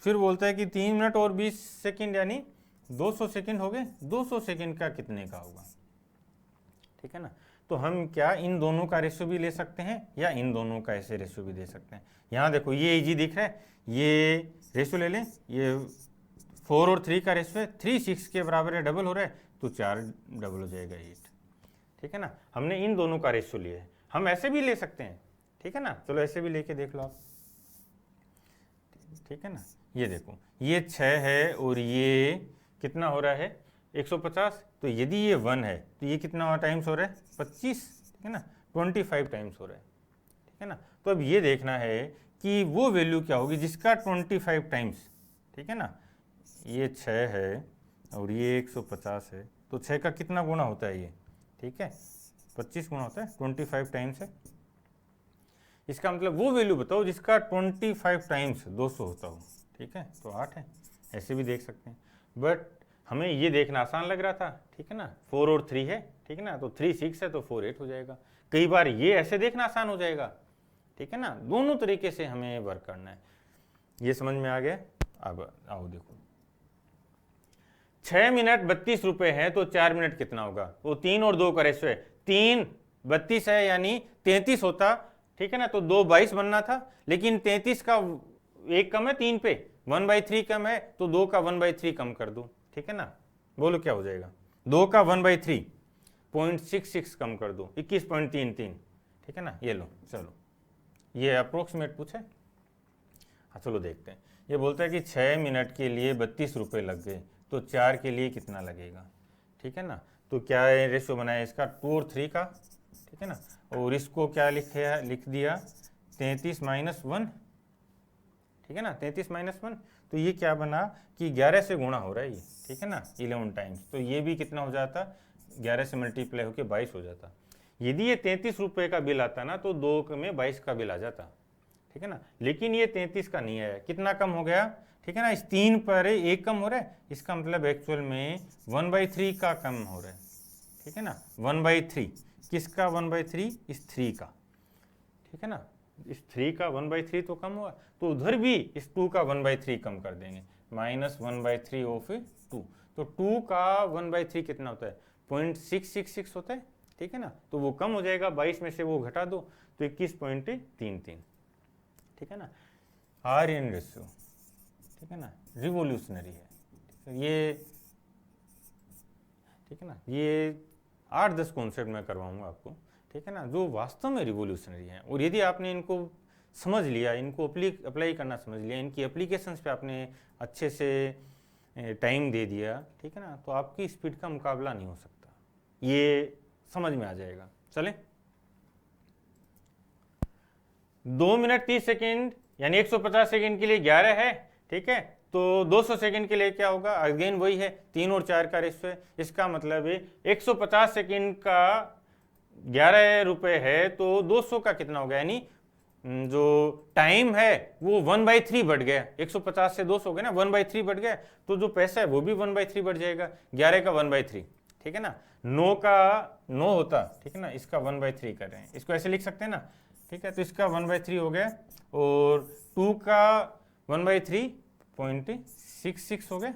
फिर बोलता है कि 3 मिनट और 20 सेकंड यानी 200 सेकंड हो गए, 200 सेकंड का कितने का होगा, ठीक है ना। तो हम क्या इन दोनों का रेशियो भी ले सकते हैं या इन दोनों का ऐसे रेशियो भी दे सकते हैं। यहाँ देखो ये इजी दिख रहा है, ये रेशियो ले लें, ये 4 और 3 का रेशियो है, 3 6 के बराबर है, डबल हो रहा है, तो 4 डबल हो जाएगा 8, ठीक है ना। हमने इन दोनों का रेशियो लिया है, हम ऐसे भी ले सकते हैं, ठीक है ना। चलो ऐसे भी लेके देख लो आप, ठीक है ना। ये देखो ये 6 है और ये कितना हो रहा है 150, तो यदि ये 1 है तो ये कितना टाइम्स हो रहा है 25, ठीक है ना, 25 टाइम्स हो रहा है, ठीक है ना। तो अब ये देखना है कि वो वैल्यू क्या होगी जिसका 25 टाइम्स, ठीक है ना। ये 6 है और ये 150 है, तो 6 का कितना गुना होता है ये, ठीक है, 25 गुना होता है, 25 टाइम्स है। इसका मतलब वो वैल्यू बताओ जिसका 25 टाइम्स 200 होता हो, ठीक है, तो 8 है, ऐसे भी देख सकते हैं। बट हमें ये देखना आसान लग रहा था, ठीक है ना, 4 और 3 है, ठीक है ना, तो 3 6 है तो 4 8 हो जाएगा। कई बार ये ऐसे देखना आसान हो जाएगा, ठीक है ना, दोनों तरीके से हमें वर्क करना है। ये समझ में आ गया। अब आओ देखो, 6 मिनट 32 रुपए है तो 4 मिनट कितना होगा, तो 3 और 2 का रेशो है, 3 32 है यानी 33 होता, ठीक है ना, तो 2 22 बनना था, लेकिन 33 का 1 कम है 3 पे, 1/3 कम है तो 2 का 1/3 कम कर दो, ठीक है ना, बोलो क्या हो जाएगा, 2 का 1/3 0.66 कम कर दो, 21.33, ठीक है ना। ये लो, चलो ये अप्रोक्सीमेट पूछे। हाँ चलो देखते हैं। ये बोलता है कि 6 मिनट के लिए 32 रुपये लग गए तो 4 के लिए कितना लगेगा, ठीक है ना। तो क्या रेशो बनाया इसका 2 और 3 का, ठीक है ना, और इसको क्या लिख दिया 33 - 1, ठीक है ना, 33 - 1, तो ये क्या बना कि 11 से गुणा हो रहा है ये, ठीक है ना, 11 टाइम्स, तो ये भी कितना हो जाता 11 से मल्टीप्लाई होकर 22 हो जाता। यदि ये 33 रुपये का बिल आता ना तो 2 में 22 का बिल आ जाता, ठीक है ना, लेकिन ये 33 का नहीं आया, कितना कम हो गया, ठीक है ना, इस 3 पर 1 कम हो रहा है, इसका मतलब एक्चुअल में 1/3 का कम हो रहा है, ठीक है ना, 1/3 किसका 1/3, इस 3 का, ठीक है ना, इस 3 का 1/3 तो कम हुआ, तो उधर भी इस 2 का 1/3 कम कर देंगे, -1/3 ऑफ 2, तो 2 का 1/3 कितना होता है 0.666 होता है, ठीक है ना, तो वो कम हो जाएगा, 22 में से वो घटा दो तो 21.33, ठीक है ना। आर्यन रेशियो, ठीक है ना, रिवोल्यूशनरी है ये, ठीक है ना, ये 8-10 कॉन्सेप्ट मैं करवाऊंगा आपको, ठीक है ना, जो वास्तव में रिवोल्यूशनरी है, और यदि आपने इनको समझ लिया, इनको अप्लाई करना समझ लिया, इनकी एप्लीकेशंस पे आपने अच्छे से टाइम दे दिया, ठीक है ना, तो आपकी स्पीड का मुकाबला नहीं हो सकता, ये समझ में आ जाएगा। चले 2 मिनट 30 सेकेंड यानी 150 सेकेंड के लिए 11 है, ठीक है, तो 200 सेकेंड के लिए क्या होगा, अगेन वही है, 3 और 4 का रेशो है, इसका मतलब है 150 सेकेंड का 11 रुपए है तो 200 का कितना होगा, यानी जो टाइम है वो 1/3 बढ़ गया, 150 से 200 हो गया ना, 1/3 बढ़ गया, तो जो पैसा है वो भी 1/3 बढ़ जाएगा, 11 का 1/3, ठीक है ना, 9 का 9 होता, ठीक है ना, इसका 1/3 कर रहे हैं, इसको ऐसे लिख सकते हैं ना, ठीक है, तो इसका 1/3 हो गया, और 2 का 1/3 0.66 हो गया,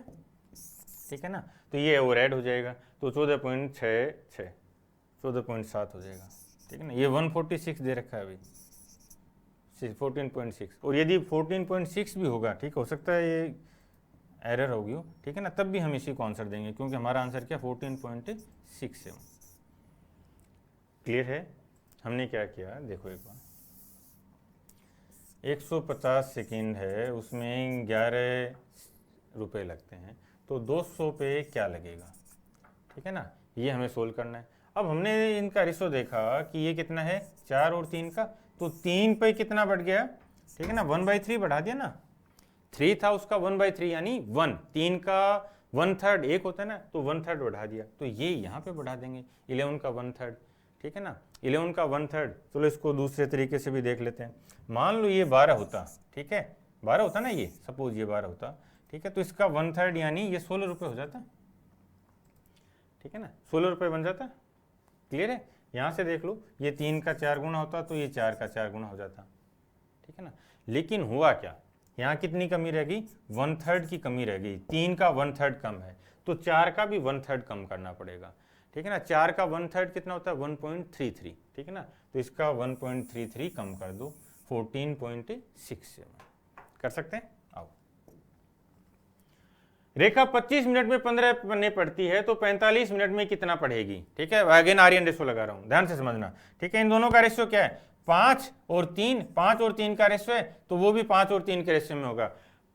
ठीक है ना, तो ये ओवर ऐड हो जाएगा, तो 14.66 14.7 हो जाएगा, ठीक है ना, ये 146 दे रखा है अभी 14.6, और यदि 14.6 भी होगा, ठीक हो सकता है ये एरर होगी हो, ठीक है ना, तब भी हम इसी को आंसर देंगे क्योंकि हमारा आंसर क्या 14.67। क्लियर है। हमने क्या किया देखो एक बार, 150 सेकेंड है, उसमें 11 रुपए लगते हैं, तो 200 पे क्या लगेगा, ठीक है ना, ये हमें सोल्व करना है। अब हमने इनका रेशो देखा कि ये कितना है 4 और 3 का, तो 3 पे कितना बढ़ गया, ठीक है ना, 1/3 बढ़ा दिया ना, 3 था उसका 1/3 यानी 1, 3 का 1/3 1 होता है ना, तो 1/3 बढ़ा दिया, तो ये यहाँ पे बढ़ा देंगे 11 का 1/3, ठीक है ना, 11 का 1/3। चलो इसको दूसरे तरीके से भी देख लेते हैं, मान लो ये 12 होता, ठीक है, 12 होता ना, ये सपोज ये 12 होता, ठीक है, तो इसका 1/3 यानी ये 16 रुपये हो जाता, ठीक है ना, 16 रुपये बन जाता। क्लियर है। यहाँ से देख लो, ये 3 का 4 गुना होता तो ये 4 का 4 गुना हो जाता, ठीक है ना, लेकिन हुआ क्या, यहाँ कितनी कमी रह गई, 1/3 की कमी रह गई, 3 का 1/3 कम है तो 4 का भी 1/3 कम करना पड़ेगा, ठीक है ना, 4 का 1/3 कितना होता है 1.33, ठीक है ना, तो इसका 1.33 कम कर दो 14.67 कर सकते हैं। आओ, रेखा 25 मिनट में 15 पन्ने पढ़ती है तो 45 मिनट में कितना पढ़ेगी, ठीक है, अगेन आर्यन रेशो लगा रहा हूं, ध्यान से समझना, ठीक है, इन दोनों का रेशो क्या है 5 और 3, 5 और 3 का रेशो है तो वो भी 5 और 3 के रेशो में होगा,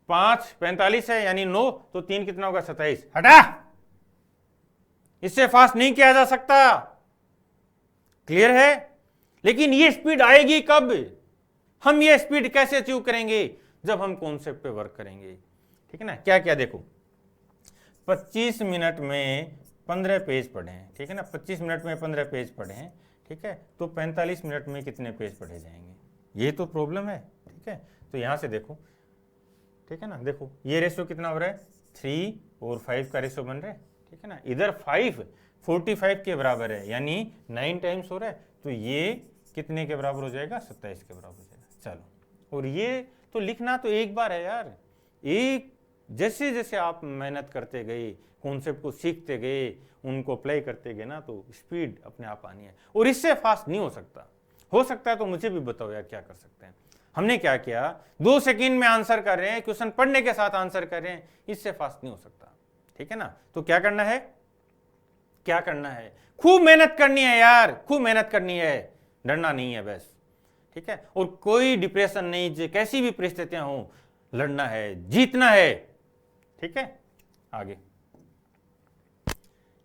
5 45 है यानी 9, तो 3 कितना होगा 27, हटा, इससे फास्ट नहीं किया जा सकता। क्लियर है। लेकिन ये स्पीड आएगी कब, हम ये स्पीड कैसे अचीव करेंगे, जब हम कॉन्सेप्ट पे वर्क करेंगे, ठीक है ना। क्या क्या देखो, 25 मिनट में 15 पेज पढ़े हैं, ठीक है ना, 25 मिनट में 15 पेज पढ़े हैं, ठीक है, तो 45 मिनट में कितने पेज पढ़े जाएंगे, ये तो प्रॉब्लम है, ठीक है। तो यहां से देखो, ठीक है ना। देखो ये रेशियो कितना हो रहा है, 3 और 5 का रेशियो बन रहा है, ठीक है ना। इधर 5 45 के बराबर है, यानी 9 टाइम्स हो रहा है, तो ये कितने के बराबर हो जाएगा, 27 के बराबर हो जाएगा। चलो, और ये तो लिखना तो एक बार है यार, एक जैसे जैसे आप मेहनत करते गए, कॉन्सेप्ट को सीखते गए, उनको अप्लाई करते गए ना, तो स्पीड अपने आप आनी है। और इससे फास्ट नहीं हो सकता। हो सकता है तो मुझे भी बताओ यार, क्या कर सकते हैं। हमने क्या किया, 2 सेकंड में आंसर कर रहे हैं, क्वेश्चन पढ़ने के साथ आंसर कर रहे हैं, इससे फास्ट नहीं हो सकता, ठीक है ना। तो क्या करना है, क्या करना है, खूब मेहनत करनी है यार, खूब मेहनत करनी है, डरना नहीं है बस, ठीक है। और कोई डिप्रेशन नहीं, कैसी भी परिस्थितियां हो, लड़ना है, जीतना है, ठीक है। आगे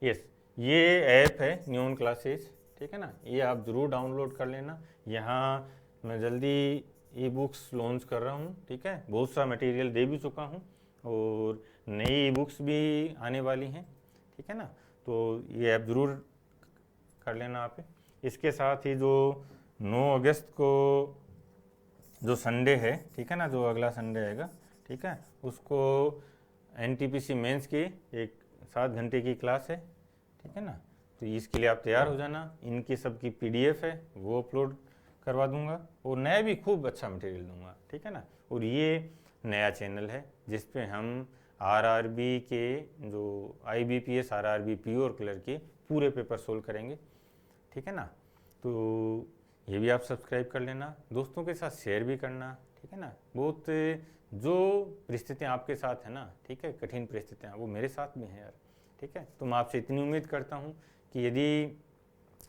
यस, ये ऐप है न्यून क्लासेस, ठीक है ना, ये आप जरूर डाउनलोड कर लेना। यहाँ मैं जल्दी ई बुक्स लॉन्च कर रहा हूँ, ठीक है। बहुत सा मटेरियल दे भी चुका हूँ और नई ई बुक्स भी आने वाली हैं, ठीक है ना। तो ये ऐप ज़रूर कर लेना आप। इसके साथ ही जो 9 अगस्त को जो संडे है, ठीक है ना, जो अगला संडे आएगा, ठीक है, उसको NTPC मेंस की एक 7 घंटे की क्लास है, ठीक है ना। तो इसके लिए आप तैयार हो जाना। इनकी सबकी PDF है, वो अपलोड करवा दूंगा और नया भी खूब अच्छा मटेरियल दूंगा, ठीक है ना। और ये नया चैनल है जिस पे हम RRB के जो IBPS RRB प्योर क्लर्क के पूरे पेपर सोल्व करेंगे, ठीक है ना। तो ये भी आप सब्सक्राइब कर लेना, दोस्तों के साथ शेयर भी करना, ठीक है ना। बहुत जो परिस्थितियाँ आपके साथ है ना, ठीक है, कठिन परिस्थितियाँ, वो मेरे साथ भी हैं यार, ठीक है। तो मैं आपसे इतनी उम्मीद करता हूँ कि यदि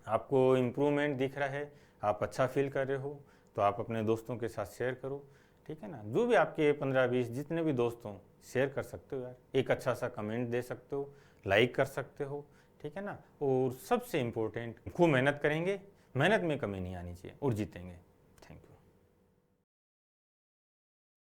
आपको इम्प्रूवमेंट दिख रहा है, आप अच्छा फील कर रहे हो, तो आप अपने दोस्तों के साथ शेयर करो, ठीक है ना। जो भी आपके 15-20 जितने भी दोस्त हों, शेयर कर सकते हो यार, एक अच्छा सा कमेंट दे सकते हो, लाइक कर सकते हो, ठीक है ना। और सबसे इम्पोर्टेंट, खूब मेहनत करेंगे, मेहनत में कमी नहीं आनी चाहिए और जीतेंगे।